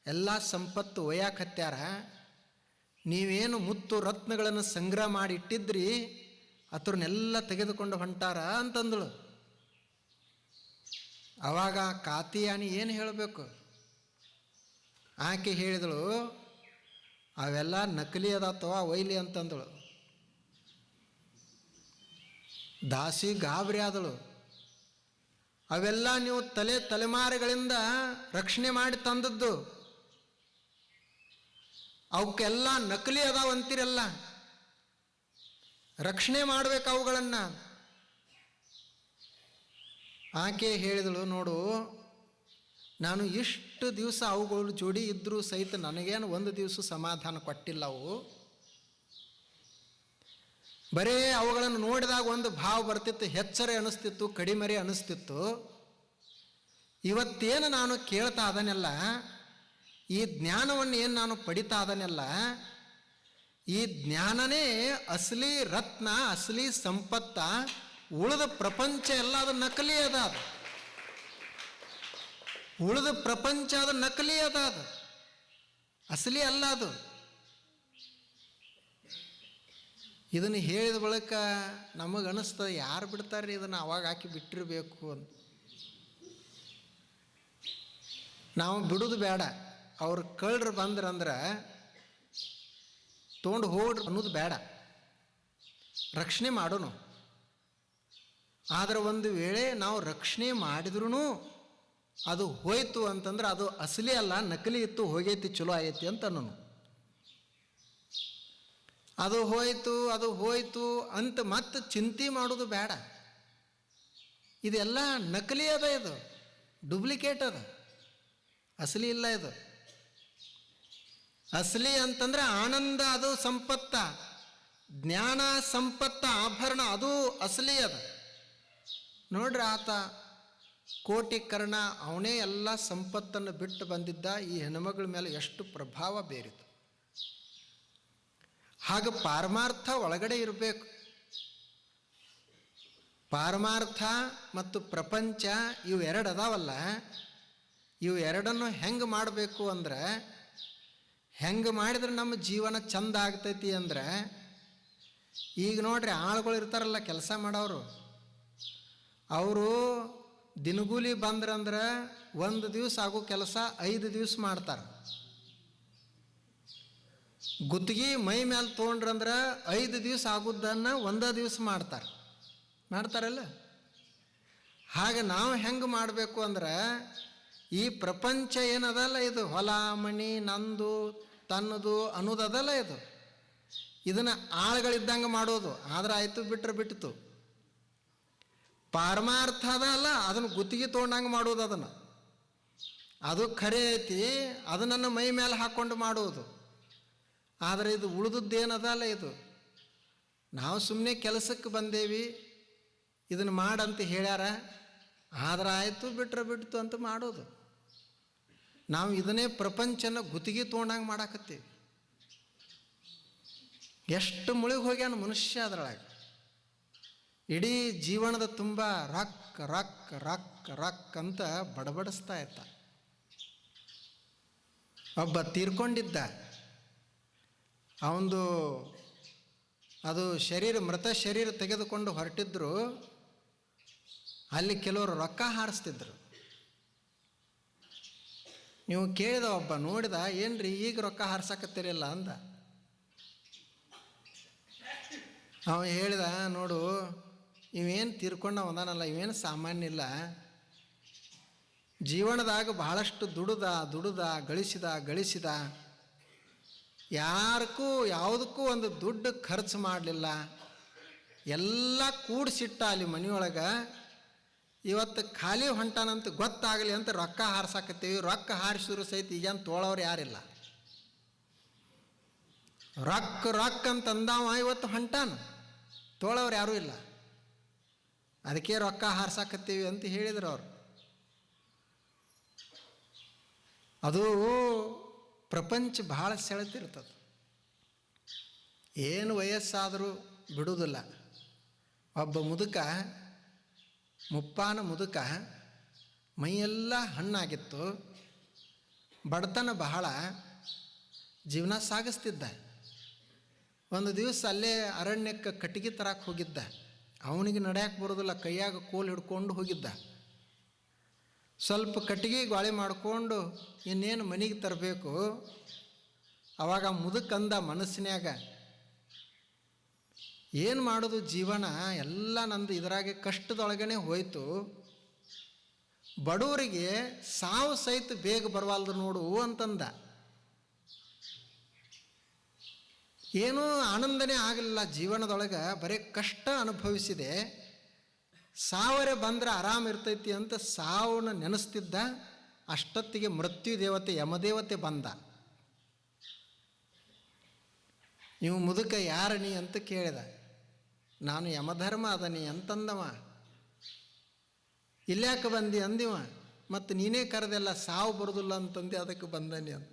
ಎಲ್ಲ ಸಂಪತ್ತು ಒಯ್ಯಾಕತ್ಯಾರ, ನೀವೇನು ಮುತ್ತು ರತ್ನಗಳನ್ನು ಸಂಗ್ರಹ ಮಾಡಿ ಇಟ್ಟಿದ್ರಿ ಅತ್ರನ್ನೆಲ್ಲ ತೆಗೆದುಕೊಂಡು ಹೊಂಟಾರ ಅಂತಂದಳು. ಅವಾಗ ಕಾತಿಯಾನಿ ಏನು ಹೇಳಬೇಕು? ಆಕೆ ಹೇಳಿದಳು, ಅವೆಲ್ಲ ನಕಲಿ ಅದಾತವ, ಒಯ್ಲಿ ಅಂತಂದಳು. ದಾಸಿ ಗಾಬರಿ ಆದಳು. ಅವೆಲ್ಲ ನೀವು ತಲೆಮಾರುಗಳಿಂದ ರಕ್ಷಣೆ ಮಾಡಿ ತಂದದ್ದು, ಅವಕ್ಕೆಲ್ಲ ನಕಲಿ ಅದಾವಂತೀರಲ್ಲ, ರಕ್ಷಣೆ ಮಾಡಬೇಕು ಅವುಗಳನ್ನು. ಆಕೆ ಹೇಳಿದಳು, ನೋಡು, ನಾನು ಇಷ್ಟು ದಿವಸ ಅವುಗಳ ಜೋಡಿ ಇದ್ದರೂ ಸಹಿತ ನನಗೇನು ಒಂದು ದಿವಸ ಸಮಾಧಾನ ಕೊಟ್ಟಿಲ್ಲ. ಅವು ಬರೇ ಅವುಗಳನ್ನು ನೋಡಿದಾಗ ಒಂದು ಭಾವ ಬರ್ತಿತ್ತು, ಹೆಚ್ಚರೆ ಅನ್ನಿಸ್ತಿತ್ತು, ಕಡಿಮರೆ ಅನ್ನಿಸ್ತಿತ್ತು. ಇವತ್ತೇನು ನಾನು ಕೇಳ್ತಾ ಅದನ್ನೆಲ್ಲ, ಈ ಜ್ಞಾನವನ್ನು ಏನು ನಾನು ಪಡಿತಾ ಅದನ್ನೆಲ್ಲ, ಈ ಜ್ಞಾನನೇ ಅಸಲಿ ರತ್ನ, ಅಸಲಿ ಸಂಪತ್ತ. ಉಳಿದ ಪ್ರಪಂಚ ಎಲ್ಲ ಅದು ನಕಲಿ ಅದ. ಅದು ಉಳಿದ ಪ್ರಪಂಚ ಅದು ನಕಲಿ ಅದ, ಅದು ಅಸಲಿ ಅಲ್ಲ. ಅದು ಇದನ್ನು ಹೇಳಿದ ಬಳಿಕ ನಮಗೆ ಅನಿಸ್ತದೆ, ಯಾರು ಬಿಡ್ತಾರೆ ಇದನ್ನು, ಅವಾಗ ಹಾಕಿ ಬಿಟ್ಟಿರಬೇಕು ಅಂತ. ನಾವು ಬಿಡೋದು ಬೇಡ. ಅವ್ರು ಕಳ್ಳರು ಬಂದ್ರಂದ್ರೆ ತೊಗೊಂಡು ಹೋಗ್ರಿ ಅನ್ನೋದು ಬೇಡ, ರಕ್ಷಣೆ ಮಾಡೋನು. ಆದರೆ ಒಂದು ವೇಳೆ ನಾವು ರಕ್ಷಣೆ ಮಾಡಿದ್ರೂ ಅದು ಹೋಯ್ತು ಅಂತಂದ್ರೆ ಅದು ಅಸಲಿ ಅಲ್ಲ, ನಕಲಿ ಇತ್ತು, ಹೋಗೈತಿ, ಚಲೋ ಆಗೈತಿ ಅಂತ ಅನ್ನೋನು. ಅದು ಹೋಯ್ತು ಅಂತ ಮತ್ತೆ ಚಿಂತೆ ಮಾಡೋದು ಬೇಡ. ಇದೆಲ್ಲ ನಕಲಿ ಅದ, ಇದು ಡೂಪ್ಲಿಕೇಟ್ ಅದ, ಅಸಲಿ ಇಲ್ಲ. ಇದು ಅಸಲಿ ಅಂತಂದ್ರೆ ಆನಂದ, ಅದು ಸಂಪತ್ತ, ಜ್ಞಾನ ಸಂಪತ್ತ, ಆಭರಣ, ಅದು ಅಸಲಿ ಅದ. ನೋಡ್ರಿ, ಆತ ಕೋಟಿಕರ್ಣ, ಅವನೇ ಎಲ್ಲ ಸಂಪತ್ತನ್ನು ಬಿಟ್ಟು ಬಂದಿದ್ದ. ಈ ಹೆಣ್ಮಗಳ ಮೇಲೆ ಎಷ್ಟು ಪ್ರಭಾವ ಬೀರಿತು. ಹಾಗೆ ಪಾರಮಾರ್ಥ ಒಳಗಡೆ ಇರಬೇಕು. ಪಾರಮಾರ್ಥ ಮತ್ತು ಪ್ರಪಂಚ ಇವು ಎರಡು ಅದಾವಲ್ಲ, ಇವು ಎರಡನ್ನು ಹೆಂಗೆ ಮಾಡಬೇಕು ಅಂದ್ರೆ, ಹೆಂಗೆ ಮಾಡಿದ್ರೆ ನಮ್ಮ ಜೀವನ ಚಂದ ಆಗ್ತೈತಿ ಅಂದ್ರೆ, ಈಗ ನೋಡ್ರಿ, ಆಳುಗಳು ಇರ್ತಾರಲ್ಲ ಕೆಲಸ ಮಾಡೋರು, ಅವರು ದಿನಗೂಲಿ ಬಂದ್ರಂದ್ರೆ ಒಂದು ದಿವಸ ಆಗೋ ಕೆಲಸ 5 ದಿವಸ ಮಾಡ್ತಾರೆ. ಗುತ್ತಿಗೆ ಮೈ ಮೇಲೆ ತೊಗೊಂಡ್ರಂದ್ರೆ 5 ದಿವಸ ಆಗೋದನ್ನು 1 ದಿವಸ ಮಾಡ್ತಾರಲ್ಲ. ಹಾಗೆ ನಾವು ಹೆಂಗೆ ಮಾಡಬೇಕು ಅಂದ್ರೆ, ಈ ಪ್ರಪಂಚ ಏನದಲ್ಲ, ಇದು ಹೊಲ ಮಣಿ ನಂದು ತನ್ನದು ಅನ್ನೋದಲ್ಲ. ಇದನ್ನು ಆಳುಗಳಿದ್ದಂಗೆ ಮಾಡೋದು, ಆದ್ರೆ ಆಯಿತು, ಬಿಟ್ಟರೆ ಬಿಟ್ಟಿತು. ಪಾರಮಾರ್ಥ ಅದಲ್ಲ, ಅದನ್ನು ಗುತ್ತಿಗೆ ತೊಗೊಂಡಂಗೆ ಮಾಡೋದು. ಅದು ಖರೆ ಐತಿ, ಅದು ನನ್ನ ಮೈ ಮೇಲೆ ಹಾಕ್ಕೊಂಡು ಮಾಡೋದು. ಆದರೆ ಇದು ಉಳಿದದ್ದೇನದಲ್ಲ. ಇದು ನಾವು ಸುಮ್ಮನೆ ಕೆಲಸಕ್ಕೆ ಬಂದೇವಿ, ಇದನ್ನು ಮಾಡಂತ ಹೇಳ್ಯಾರ, ಆದ್ರೆ ಆಯಿತು, ಬಿಟ್ಟರೆ ಬಿಡ್ತು ಅಂತ ಮಾಡೋದು. ನಾವು ಇದನ್ನೇ ಪ್ರಪಂಚನ ಗುತ್ತಿಗೆ ತೊಗೊಂಡಂಗೆ ಮಾಡಾಕತ್ತೀವಿ. ಎಷ್ಟು ಮುಳುಗಿ ಹೋಗ್ಯಾನ ಮನುಷ್ಯ ಅದರೊಳಗೆ. ಇಡೀ ಜೀವನದ ತುಂಬ ರಕ್ ರಕ್ ರಕ್ ರಕ್ ಅಂತ ಬಡಬಡಿಸ್ತಾ ಇರ್ತ. ಒಬ್ಬ ತೀರ್ಕೊಂಡಿದ್ದ, ಅವಂದು ಅದು ಮೃತ ಶರೀರ ತೆಗೆದುಕೊಂಡು ಹೊರಟಿದ್ರು. ಅಲ್ಲಿ ಕೆಲವರು ರೊಕ್ಕ ಹಾರಿಸ್ತಿದ್ರು. ನೀವು ಕೇಳಿದ, ಒಬ್ಬ ನೋಡಿದ, ಏನ್ರಿ ಈಗ ರೊಕ್ಕ ಹಾರ್ಸಕತ್ತೀರಿಲ್ಲ ಅಂದ. ಅವ ಹೇಳಿದ, ನೋಡು, ಇವೇನು ತೀರ್ಕೊಂಡ ಒಂದಾನಲ್ಲ, ಇವೇನು ಸಾಮಾನ್ಯ ಇಲ್ಲ. ಜೀವನದಾಗ ಬಹಳಷ್ಟು ದುಡುದ ಗಳಿಸಿದ ಯಾವುದಕ್ಕೂ ಒಂದು ದುಡ್ಡು ಖರ್ಚು ಮಾಡಲಿಲ್ಲ. ಎಲ್ಲ ಕೂಡಿಸಿಟ್ಟ ಅಲ್ಲಿ ಮನೆಯೊಳಗೆ. ಇವತ್ತು ಖಾಲಿ ಹೊಂಟಾನಂತ ಗೊತ್ತಾಗಲಿ ಅಂತ ರೊಕ್ಕ ಹಾರ್ಸಾಕತ್ತೀವಿ. ರೊಕ್ಕ ಹಾರಿಸಿದ್ರು ಸಹಿತ ಈಗೇನು ತೋಳವ್ರು ಯಾರಿಲ್ಲ. ರೊಕ್ಕ ರೊಕ್ಕ ಅಂತ ಅಂದಾವ ಇವತ್ತು ಹೊಂಟಾನ, ತೋಳವ್ರು ಯಾರೂ ಇಲ್ಲ. ಅದಕ್ಕೆ ರೊಕ್ಕ ಹಾರ್ಸಾಕತ್ತೀವಿ ಅಂತ ಹೇಳಿದ್ರು ಅವರು. ಅದು ಪ್ರಪಂಚ ಭಾಳ ಸೆಳೆತಿರ್ತದೆ. ಏನು ವಯಸ್ಸಾದರೂ ಬಿಡುವುದಿಲ್ಲ. ಒಬ್ಬ ಮುದುಕ, ಮುಪ್ಪಾನ ಮುದುಕ, ಮೈಯೆಲ್ಲ ಹಣ್ಣಾಗಿತ್ತು, ಬಡತನ ಬಹಳ, ಜೀವನ ಸಾಗಿಸ್ತಿದ್ದ. ಒಂದು ದಿವಸ ಅಲ್ಲೇ ಅರಣ್ಯಕ್ಕೆ ಕಟ್ಟಿಗೆ ತರಕ್ಕೆ ಹೋಗಿದ್ದ. ಅವನಿಗೆ ನಡೆಯಕ್ಕೆ ಬರೋದಿಲ್ಲ, ಕೈಯಾಗ ಕೋಲು ಹಿಡ್ಕೊಂಡು ಹೋಗಿದ್ದ. ಸ್ವಲ್ಪ ಕಟ್ಟಿಗೆ ಗಾಳಿ ಮಾಡಿಕೊಂಡು ಇನ್ನೇನು ಮನೆಗೆ ತರಬೇಕು. ಅವಾಗ ಮುದುಕಂದ ಮನಸ್ಸಿನ್ಯಾಗ, ಏನು ಮಾಡೋದು, ಜೀವನ ಎಲ್ಲ ನಂದು ಇದರಾಗೆ ಕಷ್ಟದೊಳಗನೆ ಹೋಯ್ತು, ಬಡವರಿಗೆ ಸಾವು ಸಹಿತ ಬೇಗ ಬರವಾಲ್ದು ನೋಡು ಅಂತಂದ. ಏನೂ ಆನಂದನೇ ಆಗಲಿಲ್ಲ ಜೀವನದೊಳಗೆ, ಬರೀ ಕಷ್ಟ ಅನುಭವಿಸಿದೆ, ಸಾವರೆ ಬಂದರೆ ಆರಾಮ ಇರ್ತೈತಿ ಅಂತ ಸಾವನ್ನ ನೆನೆಸ್ತಿದ್ದ. ಅಷ್ಟೊತ್ತಿಗೆ ಮೃತ್ಯು ದೇವತೆ ಯಮದೇವತೆ ಬಂದ. ನೀವು ಮುದುಕ ಯಾರನಿ ಅಂತ ಕೇಳಿದ. ನಾನು ಯಮಧರ್ಮ ಅದನಿ ಅಂತಂದವ. ಇಲ್ಯಾಕೆ ಬಂದಿ ಅಂದಿವ. ಮತ್ತು ನೀನೇ ಕರೆದೆಲ್ಲ ಸಾವು ಬರೋದಿಲ್ಲ ಅಂತಂದು ಅದಕ್ಕೆ ಬಂದನಿ ಅಂತ.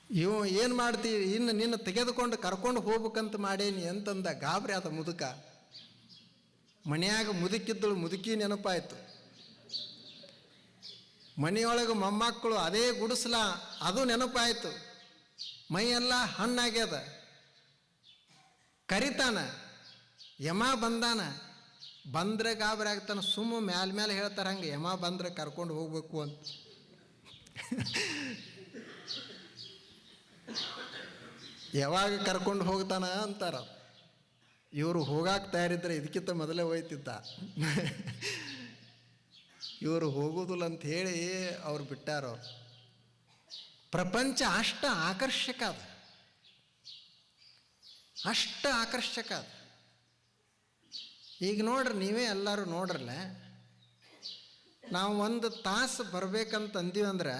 ಇವು ಏನು ಮಾಡ್ತೀವಿ, ಇನ್ನು ನಿನ್ನ ತೆಗೆದುಕೊಂಡು ಕರ್ಕೊಂಡು ಹೋಗ್ಬೇಕಂತ ಮಾಡೇನಿ ಅಂತಂದ. ಗಾಬರಿ ಆದ ಮುದುಕ. ಮನೆಯಾಗ ಮುದುಕಿದ್ದಳು, ಮುದುಕಿ ನೆನಪಾಯಿತು. ಮನೆಯೊಳಗೆ ಮೊಮ್ಮಕ್ಕಳು, ಅದೇ ಗುಡಿಸ್ಲ, ಅದು ನೆನಪಾಯಿತು. ಮೈಯೆಲ್ಲ ಹಣ್ಣಾಗ್ಯದ. ಕರಿತಾನ, ಯಮ ಬಂದಾನ. ಬಂದರೆ ಗಾಬರಿ ಆಗ್ತಾನೆ. ಸುಮ್ಮ ಮೇಲೆ ಹೇಳ್ತಾರೆ ಹಂಗೆ, ಯಮ ಬಂದರೆ ಕರ್ಕೊಂಡು ಹೋಗ್ಬೇಕು ಅಂತ. ಯಾವಾಗ ಕರ್ಕೊಂಡು ಹೋಗ್ತಾನ ಅಂತಾರ. ಇವರು ಹೋಗಾಕ ತಯಾರಿದ್ರೆ ಇದಕ್ಕಿಂತ ಮೊದಲೇ ಹೋಯ್ತಿದ್ದ. ಇವರು ಹೋಗೋದಿಲ್ಲ ಅಂತ ಹೇಳಿ ಅವ್ರು ಬಿಟ್ಟಾರ. ಪ್ರಪಂಚ ಅಷ್ಟು ಆಕರ್ಷಕ ಅದ, ಅಷ್ಟು ಆಕರ್ಷಕ ಅದ. ಈಗ ನೋಡ್ರಿ, ನೀವೇ ಎಲ್ಲರೂ ನೋಡ್ರಲ್ಲ, ನಾವು 1 ತಾಸು ಬರ್ಬೇಕಂತ ಅಂದೀವಿ ಅಂದ್ರೆ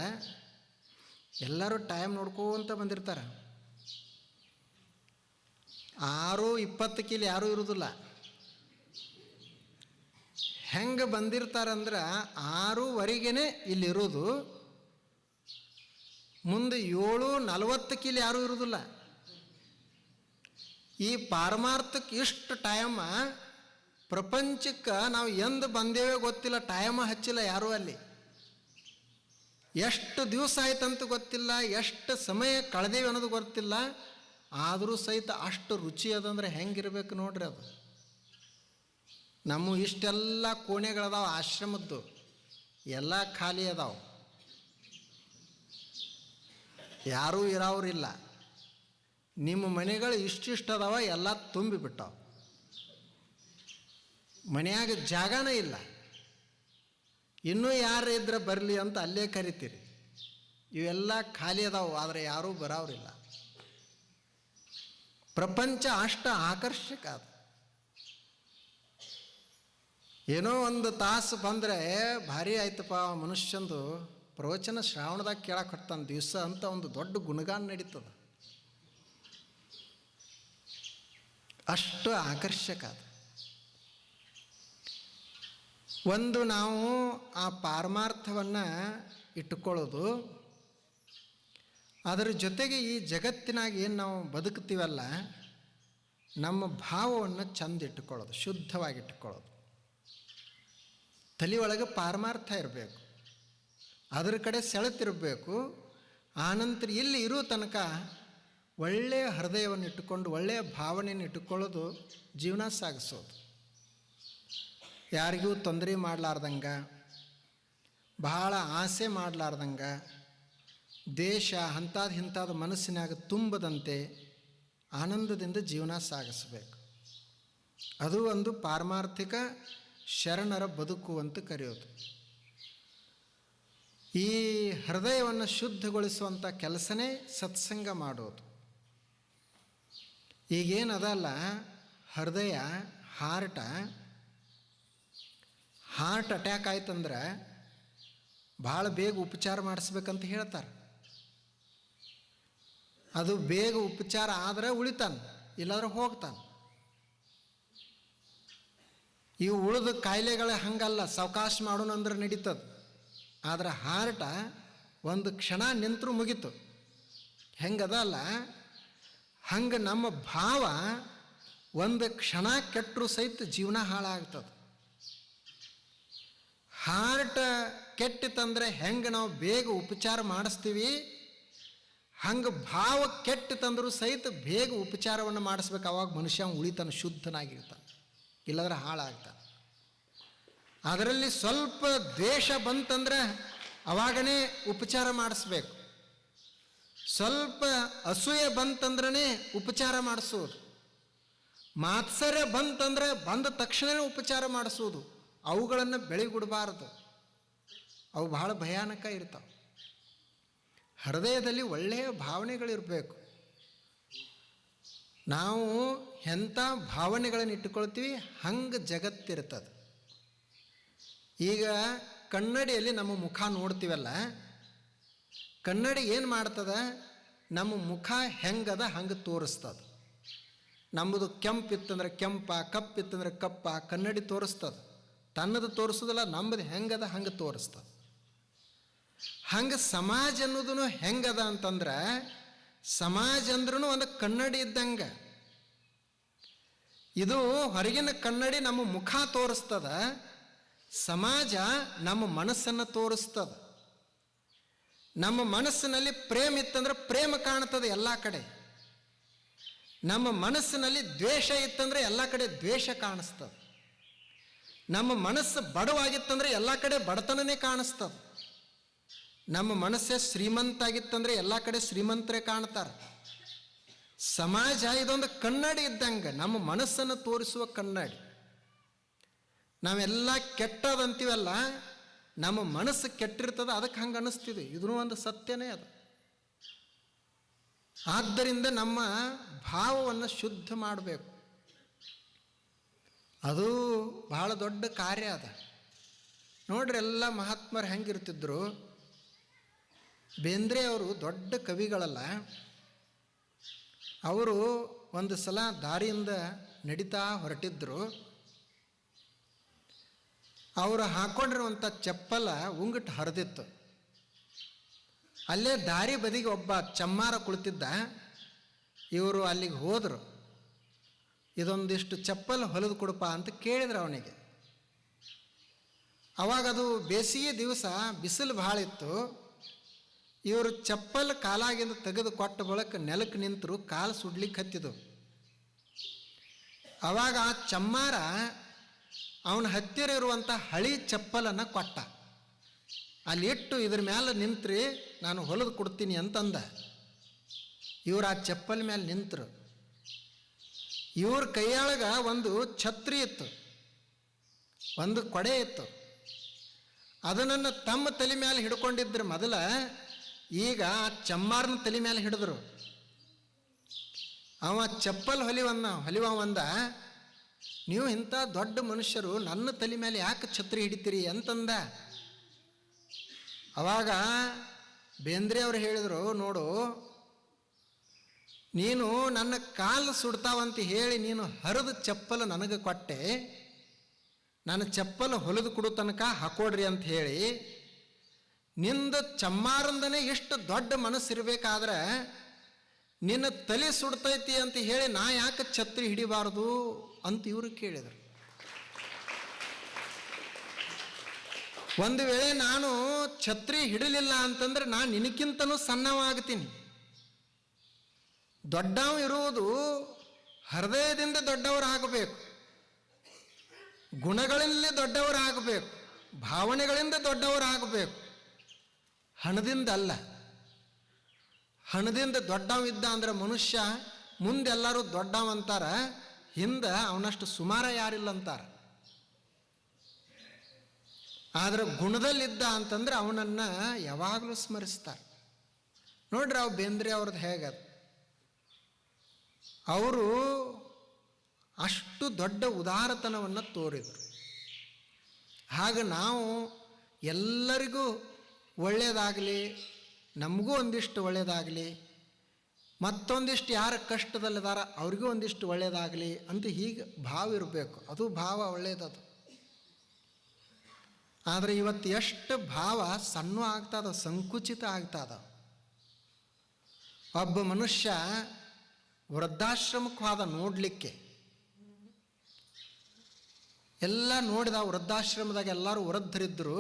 ಎಲ್ಲರೂ ಟೈಮ್ ನೋಡ್ಕೋತ ಬಂದಿರ್ತಾರೆ. 6:20 ಯಾರೂ ಇರೋದಿಲ್ಲ. ಹೆಂಗೆ ಬಂದಿರ್ತಾರಂದ್ರೆ 6:15 ಇಲ್ಲಿರೋದು, ಮುಂದೆ 7:40 ಯಾರೂ ಇರೋದಿಲ್ಲ. ಈ ಪಾರಮಾರ್ಥಕ್ಕೆ ಇಷ್ಟು ಟೈಮ, ಪ್ರಪಂಚಕ್ಕೆ ನಾವು ಎಂದು ಬಂದೇವೇ ಗೊತ್ತಿಲ್ಲ, ಟೈಮ ಹಚ್ಚಿಲ್ಲ ಯಾರೂ ಅಲ್ಲಿ. ಎಷ್ಟು ದಿವಸ ಆಯ್ತಂತ ಗೊತ್ತಿಲ್ಲ, ಎಷ್ಟು ಸಮಯ ಕಳೆದೇವೆ ಅನ್ನೋದು ಗೊತ್ತಿಲ್ಲ. ಆದರೂ ಸಹಿತ ಅಷ್ಟು ರುಚಿ ಅದಂದ್ರೆ ಹೆಂಗಿರ್ಬೇಕು ನೋಡ್ರಿ ಅದು. ನಮ್ಮ ಇಷ್ಟೆಲ್ಲ ಕೋಣೆಗಳದಾವ ಆಶ್ರಮದ್ದು, ಎಲ್ಲ ಖಾಲಿ ಅದಾವ, ಯಾರೂ ಇರೋರಿಲ್ಲ. ನಿಮ್ಮ ಮನೆಗಳು ಇಷ್ಟಿಷ್ಟು ಅದಾವ, ಎಲ್ಲ ತುಂಬಿಬಿಟ್ಟಾವ. ಮನೆಯಾಗ ಜಾಗನೇ ಇಲ್ಲ. ಇನ್ನೂ ಯಾರು ಇದ್ರೆ ಬರಲಿ ಅಂತ ಅಲ್ಲೇ ಕರಿತೀರಿ. ಇವೆಲ್ಲ ಖಾಲಿ ಅದಾವು, ಆದರೆ ಯಾರೂ ಬರೋರಿಲ್ಲ. ಪ್ರಪಂಚ ಅಷ್ಟು ಆಕರ್ಷಕ ಅದು. ಏನೋ 1 ತಾಸು ಬಂದರೆ ಭಾರಿ ಆಯ್ತಪ್ಪ ಮನುಷ್ಯಂದು, ಪ್ರವಚನ ಶ್ರಾವಣದಾಗ ಕೇಳಕ್ಕೆ ಹೊಡ್ತಾನೆ ದಿವಸ ಅಂತ ಒಂದು ದೊಡ್ಡ ಗುಣಗಾನ ನಡೀತದೆ. ಅಷ್ಟು ಆಕರ್ಷಕ ಅದು. ಒಂದು ನಾವು ಆ ಪಾರಮಾರ್ಥವನ್ನು ಇಟ್ಟುಕೊಳ್ಳೋದು, ಅದರ ಜೊತೆಗೆ ಈ ಜಗತ್ತಿನಾಗ ಏನು ನಾವು ಬದುಕ್ತೀವಲ್ಲ, ನಮ್ಮ ಭಾವವನ್ನು ಚಂದ ಇಟ್ಟುಕೊಳ್ಳೋದು, ಶುದ್ಧವಾಗಿಟ್ಟುಕೊಳ್ಳೋದು. ತಲೆಯೊಳಗೆ ಪಾರಮಾರ್ಥ ಇರಬೇಕು, ಅದರ ಕಡೆ ಸೆಳೆತಿರಬೇಕು. ಆನಂತರ ಇಲ್ಲಿ ಇರೋ ತನಕ ಒಳ್ಳೆಯ ಹೃದಯವನ್ನು ಇಟ್ಟುಕೊಂಡು ಒಳ್ಳೆಯ ಭಾವನೆಯನ್ನು ಇಟ್ಟುಕೊಳ್ಳೋದು ಜೀವನ ಸಾಗಿಸೋದು. ಯಾರಿಗೂ ತೊಂದರೆ ಮಾಡಲಾರ್ದಂಗೆ, ಬಹಳ ಆಸೆ ಮಾಡಲಾರ್ದಂಗೆ, ದೇಶ ಇಂಥದ್ದು ಮನಸ್ಸಿನಾಗ ತುಂಬದಂತೆ ಆನಂದದಿಂದ ಜೀವನ ಸಾಗಿಸಬೇಕು. ಅದು ಒಂದು ಪಾರಮಾರ್ಥಿಕ ಶರಣರ ಬದುಕು ಅಂತ ಕರೆಯೋದು. ಈ ಹೃದಯವನ್ನು ಶುದ್ಧಗೊಳಿಸುವಂಥ ಕೆಲಸನೇ ಸತ್ಸಂಗ ಮಾಡೋದು. ಈಗೇನದಲ್ಲ, ಹೃದಯ ಹಾರ್ಟ್ ಅಟ್ಯಾಕ್ ಆಯ್ತಂದ್ರೆ ಭಾಳ ಬೇಗ ಉಪಚಾರ ಮಾಡಿಸ್ಬೇಕಂತ ಹೇಳ್ತಾರೆ. ಅದು ಬೇಗ ಉಪಚಾರ ಆದರೆ ಉಳಿತಾನೆ, ಇಲ್ಲಾಂದ್ರೆ ಹೋಗ್ತಾನೆ. ಇವು ಉಳಿದ ಕಾಯಿಲೆಗಳ ಹಂಗಲ್ಲ, ಸಾವಕಾಶ ಮಾಡೋಣ ಅಂದ್ರೆ ನಡೀತದೆ. ಆದರೆ ಹಾರ್ಟ ಒಂದು ಕ್ಷಣ ನಿಂತರೂ ಮುಗೀತು. ಹೆಂಗದಲ್ಲ ಹಂಗೆ ನಮ್ಮ ಭಾವ ಒಂದು ಕ್ಷಣ ಕೆಟ್ಟರೂ ಸಹಿತ ಜೀವನ ಹಾಳಾಗ್ತದೆ. ಹಾರ್ಟ್ ಕೆಟ್ಟಿತಂದರೆ ಹೆಂಗೆ ನಾವು ಬೇಗ ಉಪಚಾರ ಮಾಡಿಸ್ತೀವಿ, ಹಂಗೆ ಭಾವ ಕೆಟ್ಟಿತಂದ್ರೂ ಸಹಿತ ಬೇಗ ಉಪಚಾರವನ್ನು ಮಾಡಿಸ್ಬೇಕು. ಅವಾಗ ಮನುಷ್ಯ ಉಳಿತಾನೆ, ಶುದ್ಧನಾಗಿರ್ತಾನೆ, ಇಲ್ಲದ್ರೆ ಹಾಳಾಗ್ತಾನೆ. ಅದರಲ್ಲಿ ಸ್ವಲ್ಪ ದ್ವೇಷ ಬಂತಂದ್ರೆ ಅವಾಗನೇ ಉಪಚಾರ ಮಾಡಿಸ್ಬೇಕು. ಸ್ವಲ್ಪ ಅಸೂಯೆ ಬಂತಂದ್ರೇ ಉಪಚಾರ ಮಾಡಿಸೋದು. ಮಾತ್ಸರ್ಯ ಬಂತಂದ್ರೆ ಬಂದ ತಕ್ಷಣವೇ ಉಪಚಾರ ಮಾಡಿಸೋದು. ಅವುಗಳನ್ನು ಬೆಳೆಗುಡಬಾರದು, ಅವು ಬಹಳ ಭಯಾನಕ ಇರ್ತಾವೆ. ಹೃದಯದಲ್ಲಿ ಒಳ್ಳೆಯ ಭಾವನೆಗಳಿರಬೇಕು. ನಾವು ಎಂಥ ಭಾವನೆಗಳನ್ನು ಇಟ್ಟುಕೊಳ್ತೀವಿ ಹಂಗೆ ಜಗತ್ತಿರ್ತದೆ. ಈಗ ಕನ್ನಡಿಯಲ್ಲಿ ನಮ್ಮ ಮುಖ ನೋಡ್ತೀವಲ್ಲ, ಕನ್ನಡಿ ಏನು ಮಾಡ್ತದೆ, ನಮ್ಮ ಮುಖ ಹೆಂಗದ ಹಂಗೆ ತೋರಿಸ್ತದೆ. ನಮ್ಮದು ಕೆಂಪಿತ್ತಂದ್ರೆ ಕೆಂಪ, ಕಪ್ಪಿತ್ತಂದ್ರೆ ಕಪ್ಪ, ಕನ್ನಡಿ ತೋರಿಸ್ತದೆ. ತನ್ನದು ತೋರಿಸೋದಿಲ್ಲ, ನಮ್ಮದು ಹೆಂಗದ ಹಂಗೆ ತೋರಿಸ್ತದೆ. ಹಂಗೆ ಸಮಾಜ ಅನ್ನೋದು ಹೆಂಗದ ಅಂತಂದ್ರೆ, ಸಮಾಜ ಅಂದ್ರೂ ಒಂದು ಕನ್ನಡಿ ಇದ್ದಂಗೆ. ಇದು ಹೊರಗಿನ ಕನ್ನಡಿ ನಮ್ಮ ಮುಖ ತೋರಿಸ್ತದ, ಸಮಾಜ ನಮ್ಮ ಮನಸ್ಸನ್ನು ತೋರಿಸ್ತದೆ. ನಮ್ಮ ಮನಸ್ಸಿನಲ್ಲಿ ಪ್ರೇಮ ಇತ್ತಂದ್ರೆ ಪ್ರೇಮ ಕಾಣ್ತದೆ ಎಲ್ಲ ಕಡೆ. ನಮ್ಮ ಮನಸ್ಸಿನಲ್ಲಿ ದ್ವೇಷ ಇತ್ತಂದ್ರೆ ಎಲ್ಲ ಕಡೆ ದ್ವೇಷ ಕಾಣಿಸ್ತದೆ. ನಮ್ಮ ಮನಸ್ಸು ಬಡವಾಗಿತ್ತಂದ್ರೆ ಎಲ್ಲ ಕಡೆ ಬಡತನನೇ ಕಾಣಿಸ್ತದೆ. ನಮ್ಮ ಮನಸ್ಸೇ ಶ್ರೀಮಂತ ಆಗಿತ್ತಂದ್ರೆ ಎಲ್ಲ ಕಡೆ ಶ್ರೀಮಂತರೇ ಕಾಣ್ತಾರೆ. ಸಮಾಜ ಇದೊಂದು ಕನ್ನಡಿ ಇದ್ದಂಗೆ, ನಮ್ಮ ಮನಸ್ಸನ್ನು ತೋರಿಸುವ ಕನ್ನಡಿ. ನಾವೆಲ್ಲ ಕೆಟ್ಟದಂತೀವಲ್ಲ, ನಮ್ಮ ಮನಸ್ಸು ಕೆಟ್ಟಿರ್ತದೆ, ಅದಕ್ಕೆ ಹಂಗೆ ಅನ್ನಿಸ್ತಿದೆ. ಇದೂ ಒಂದು ಸತ್ಯನೇ ಅದು. ಆದ್ದರಿಂದ ನಮ್ಮ ಭಾವವನ್ನು ಶುದ್ಧ ಮಾಡಬೇಕು. ಅದು ಬಹಳ ದೊಡ್ಡ ಕಾರ್ಯ ಅದ. ನೋಡ್ರಿ, ಎಲ್ಲ ಮಹಾತ್ಮರು ಹೆಂಗಿರ್ತಿದ್ರು. ಬೇಂದ್ರೆ ಅವರು ದೊಡ್ಡ ಕವಿಗಳಲ್ಲ. ಅವರು ಒಂದು ಸಲ ದಾರಿಯಿಂದ ನಡೀತಾ ಹೊರಟಿದ್ರು. ಅವರು ಹಾಕೊಂಡಿರುವಂಥ ಚಪ್ಪಲ ಉಂಗುಟ್ಟು ಹರಿದಿತ್ತು. ಅಲ್ಲೇ ದಾರಿ ಬದಿಗೆ ಒಬ್ಬ ಚಮ್ಮಾರ ಕುಳಿತಿದ್ದ. ಇವರು ಅಲ್ಲಿಗೆ ಹೋದರು. ಇದೊಂದಿಷ್ಟು ಚಪ್ಪಲ್ ಹೊಲಿದು ಕೊಡಪ್ಪ ಅಂತ ಕೇಳಿದ್ರು ಅವನಿಗೆ. ಅವಾಗ ಅದು ಬೇಸಿಗೆ ದಿವಸ, ಬಿಸಿಲು ಭಾಳ ಇತ್ತು. ಇವರು ಚಪ್ಪಲ್ ಕಾಲಾಗಿಂದ ತೆಗೆದು ಕೊಟ್ಟ ಬಳಿಕ ನೆಲಕ್ಕೆ ನಿಂತರು. ಕಾಲು ಸುಡ್ಲಿಕ್ಕೆ ಹತ್ತಿದವು. ಅವಾಗ ಆ ಚಮ್ಮಾರ ಅವನ ಹತ್ತಿರ ಇರುವಂಥ ಹಳಿ ಚಪ್ಪಲನ್ನು ಕೊಟ್ಟ. ಅಲ್ಲಿ ಇಟ್ಟು, ಇದ್ರ ಮೇಲೆ ನಿಂತ್ರಿ, ನಾನು ಹೊಲಿದು ಕೊಡ್ತೀನಿ ಅಂತಂದ. ಇವರು ಆ ಚಪ್ಪಲ್ ಮೇಲೆ ನಿಂತರು. ಇವ್ರ ಕೈಯೊಳಗೆ ಒಂದು ಛತ್ರಿ ಇತ್ತು, ಒಂದು ಕೊಡೆ ಇತ್ತು. ಅದನ್ನು ತಮ್ಮ ತಲೆ ಮೇಲೆ ಹಿಡ್ಕೊಂಡಿದ್ರು ಮೊದಲ. ಈಗ ಆ ಚಮ್ಮಾರನ ತಲೆ ಮೇಲೆ ಹಿಡಿದ್ರು. ಅವ ಚಪ್ಪಲ್ ಹೊಲಿವಂದ, ನೀವು ಇಂಥ ದೊಡ್ಡ ಮನುಷ್ಯರು ನನ್ನ ತಲೆ ಮೇಲೆ ಯಾಕೆ ಛತ್ರಿ ಹಿಡಿತೀರಿ ಅಂತಂದ. ಅವಾಗ ಬೇಂದ್ರೆ ಅವರು ಹೇಳಿದರು, ನೋಡು, ನೀನು ನನ್ನ ಕಾಲು ಸುಡ್ತಾವಂತ ಹೇಳಿ ನೀನು ಹರಿದ ಚಪ್ಪಲು ನನಗೆ ಕೊಟ್ಟೆ. ನನ್ನ ಚಪ್ಪಲು ಹೊಲಿದು ಕೊಡು ತನಕ ಹಾಕೊಡ್ರಿ ಅಂತ ಹೇಳಿ, ನಿಂದ ಚಮ್ಮಾರಂದನೇ ಎಷ್ಟು ದೊಡ್ಡ ಮನಸ್ಸಿರಬೇಕಾದ್ರೆ ನಿನ್ನ ತಲೆ ಸುಡ್ತೈತಿ ಅಂತ ಹೇಳಿ ನಾ ಯಾಕೆ ಛತ್ರಿ ಹಿಡಿಬಾರ್ದು ಅಂತ ಇವರು ಕೇಳಿದರು. ಒಂದು ವೇಳೆ ನಾನು ಛತ್ರಿ ಹಿಡಲಿಲ್ಲ ಅಂತಂದ್ರೆ ನಾನು ನಿನಕ್ಕಿಂತನೂ ಸಣ್ಣವಾಗ್ತೀನಿ. ದೊಡ್ಡವ ಇರುವುದು ಹೃದಯದಿಂದ ದೊಡ್ಡವರಾಗಬೇಕು, ಗುಣಗಳಲ್ಲಿ ದೊಡ್ಡವರಾಗಬೇಕು, ಭಾವನೆಗಳಿಂದ ದೊಡ್ಡವರಾಗಬೇಕು, ಹಣದಿಂದ ಅಲ್ಲ. ಹಣದಿಂದ ದೊಡ್ಡವಿದ್ದ ಅಂದ್ರೆ ಮನುಷ್ಯ ಮುಂದೆಲ್ಲರೂ ದೊಡ್ಡವಂತಾರ, ಹಿಂದೆ ಅವನಷ್ಟು ಸುಮಾರ ಯಾರಿಲ್ಲ ಅಂತಾರ. ಆದರೆ ಗುಣದಲ್ಲಿದ್ದ ಅಂತಂದ್ರೆ ಅವನನ್ನು ಯಾವಾಗಲೂ ಸ್ಮರಿಸ್ತಾರೆ. ನೋಡ್ರಿ, ಅವು ಬೇಂದ್ರೆ ಅವ್ರದ್ದು ಹೇಗದು. ಅವರು ಅಷ್ಟು ದೊಡ್ಡ ಉದಾರತನವನ್ನು ತೋರಿದರು. ಹಾಗೆ ನಾವು ಎಲ್ಲರಿಗೂ ಒಳ್ಳೆಯದಾಗಲಿ, ನಮಗೂ ಒಂದಿಷ್ಟು ಒಳ್ಳೆಯದಾಗಲಿ, ಮತ್ತೊಂದಿಷ್ಟು ಯಾರು ಕಷ್ಟದಲ್ಲಿದಾರ ಅವ್ರಿಗೂ ಒಂದಿಷ್ಟು ಒಳ್ಳೆಯದಾಗಲಿ ಅಂತ ಹೀಗೆ ಭಾವ ಇರಬೇಕು. ಅದು ಭಾವ ಒಳ್ಳೆಯದದು. ಆದರೆ ಇವತ್ತು ಎಷ್ಟು ಭಾವ ಸಣ್ಣ ಆಗ್ತದ, ಸಂಕುಚಿತ ಆಗ್ತದ. ಒಬ್ಬ ಮನುಷ್ಯ ವೃದ್ಧಾಶ್ರಮಕ್ಕೆ ಹೋದ ನೋಡಲಿಕ್ಕೆ. ಎಲ್ಲ ನೋಡಿದ, ವೃದ್ಧಾಶ್ರಮದಾಗ ಎಲ್ಲರೂ ವೃದ್ಧರಿದ್ದರು.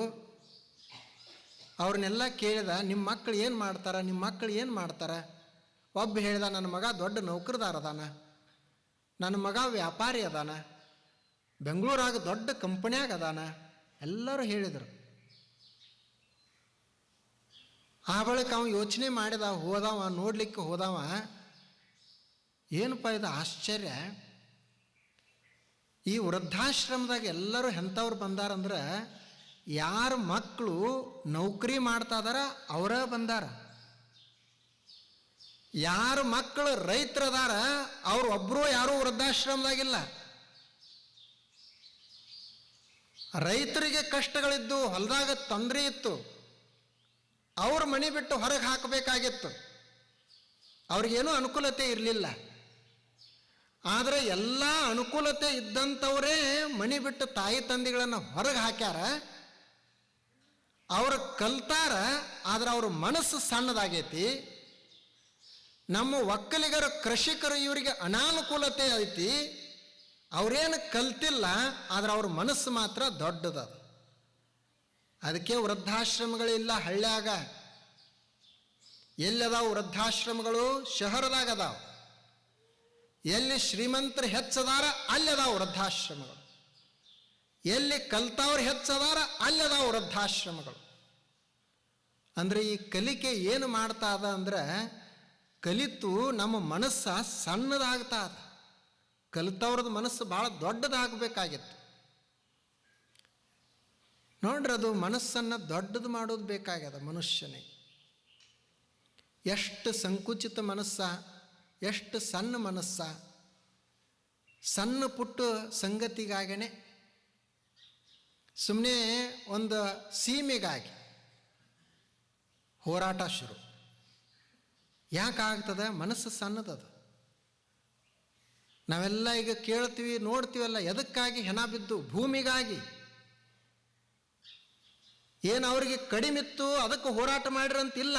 ಅವ್ರನ್ನೆಲ್ಲ ಕೇಳಿದ, ನಿಮ್ಮ ಮಕ್ಕಳು ಏನು ಮಾಡ್ತಾರೆ, ನಿಮ್ಮ ಮಕ್ಕಳು ಏನು ಮಾಡ್ತಾರೆ? ಒಬ್ಬ ಹೇಳಿದ, ನನ್ನ ಮಗ ದೊಡ್ಡ ನೌಕರದಾರ ಅದಾನ, ನನ್ನ ಮಗ ವ್ಯಾಪಾರಿ ಅದಾನ, ಬೆಂಗಳೂರಾಗ ದೊಡ್ಡ ಕಂಪನಿಯಾಗ ಅದಾನ. ಎಲ್ಲರೂ ಹೇಳಿದರು. ಆ ಬಳಿಕ ಅವ ಯೋಚನೆ ಮಾಡಿದ, ಹೋದವ ನೋಡಲಿಕ್ಕೆ ಹೋದವ, ಏನಪ್ಪ ಇದು ಆಶ್ಚರ್ಯ, ಈ ವೃದ್ಧಾಶ್ರಮದಾಗ ಎಲ್ಲರೂ ಎಂಥವ್ರು ಬಂದಾರಂದ್ರೆ ಯಾರ ಮಕ್ಕಳು ನೌಕರಿ ಮಾಡ್ತಾ ಇದಾರ ಅವರ ಬಂದಾರ. ಯಾರ ಮಕ್ಕಳು ರೈತರದಾರ ಅವ್ರು ಒಬ್ಬರು ಯಾರೂ ವೃದ್ಧಾಶ್ರಮದಾಗಿಲ್ಲ. ರೈತರಿಗೆ ಕಷ್ಟಗಳಿದ್ದು, ಹೊಲದಾಗ ತೊಂದರೆ ಇತ್ತು, ಅವ್ರ ಮನೆ ಬಿಟ್ಟು ಹೊರಗೆ ಹಾಕಬೇಕಾಗಿತ್ತು, ಅವ್ರಿಗೇನೂ ಅನುಕೂಲತೆ ಇರಲಿಲ್ಲ. ಆದರೆ ಎಲ್ಲ ಅನುಕೂಲತೆ ಇದ್ದಂಥವರೇ ಮನೆ ಬಿಟ್ಟು ತಾಯಿ ತಂದೆಗಳನ್ನು ಹೊರಗೆ ಹಾಕ್ಯಾರ. ಅವ್ರು ಕಲ್ತಾರ, ಆದರೆ ಅವ್ರ ಮನಸ್ಸು ಸಣ್ಣದಾಗೈತಿ. ನಮ್ಮ ಒಕ್ಕಲಿಗರ ಕೃಷಿಕರು ಇವರಿಗೆ ಅನಾನುಕೂಲತೆ ಐತಿ, ಅವರೇನು ಕಲ್ತಿಲ್ಲ, ಆದರೆ ಅವ್ರ ಮನಸ್ಸು ಮಾತ್ರ ದೊಡ್ಡದ. ಅದಕ್ಕೆ ವೃದ್ಧಾಶ್ರಮಗಳಿಲ್ಲ ಹಳ್ಳ್ಯಾಗ. ಎಲ್ಲದಾವು ವೃದ್ಧಾಶ್ರಮಗಳು? ಶಹರದಾಗ ಅದಾವ. ಎಲ್ಲಿ ಶ್ರೀಮಂತರು ಹೆಚ್ಚದಾರ ಅಲ್ಲದಾವ ವೃದ್ಧಾಶ್ರಮಗಳು, ಎಲ್ಲಿ ಕಲ್ತವ್ರು ಹೆಚ್ಚದಾರ ಅಲ್ಲದಾವ ವೃದ್ಧಾಶ್ರಮಗಳು. ಅಂದರೆ ಈ ಕಲಿಕೆ ಏನು ಮಾಡ್ತಾ ಅದ ಅಂದ್ರೆ, ಕಲಿತು ನಮ್ಮ ಮನಸ್ಸು ಸಣ್ಣದಾಗ್ತಾ ಅದ. ಕಲಿತವ್ರದ್ದು ಮನಸ್ಸು ಭಾಳ ದೊಡ್ಡದಾಗಬೇಕಾಗಿತ್ತು. ನೋಡ್ರಿ, ಅದು ಮನಸ್ಸನ್ನು ದೊಡ್ಡದು ಮಾಡೋದು ಬೇಕಾಗ್ಯದ ಮನುಷ್ಯನಿಗೆ. ಎಷ್ಟು ಸಂಕುಚಿತ ಮನಸ್ಸ, ಎಷ್ಟು ಸಣ್ಣ ಮನಸ್ಸ. ಸಣ್ಣ ಪುಟ್ಟ ಸಂಗತಿಗಾಗೇ ಸುಮ್ಮನೆ ಒಂದು ಸೀಮೆಗಾಗಿ ಹೋರಾಟ ಶುರು. ಯಾಕಾಗ್ತದೆ? ಮನಸ್ಸು ಸಣ್ಣದದ. ನಾವೆಲ್ಲ ಈಗ ಕೇಳ್ತೀವಿ, ನೋಡ್ತೀವಲ್ಲ, ಎದಕ್ಕಾಗಿ? ಹೆಣ ಬಿದ್ದು ಭೂಮಿಗಾಗಿ. ಏನು ಅವ್ರಿಗೆ ಕಡಿಮಿತ್ತು ಅದಕ್ಕೆ ಹೋರಾಟ ಮಾಡಿರಂತಿಲ್ಲ.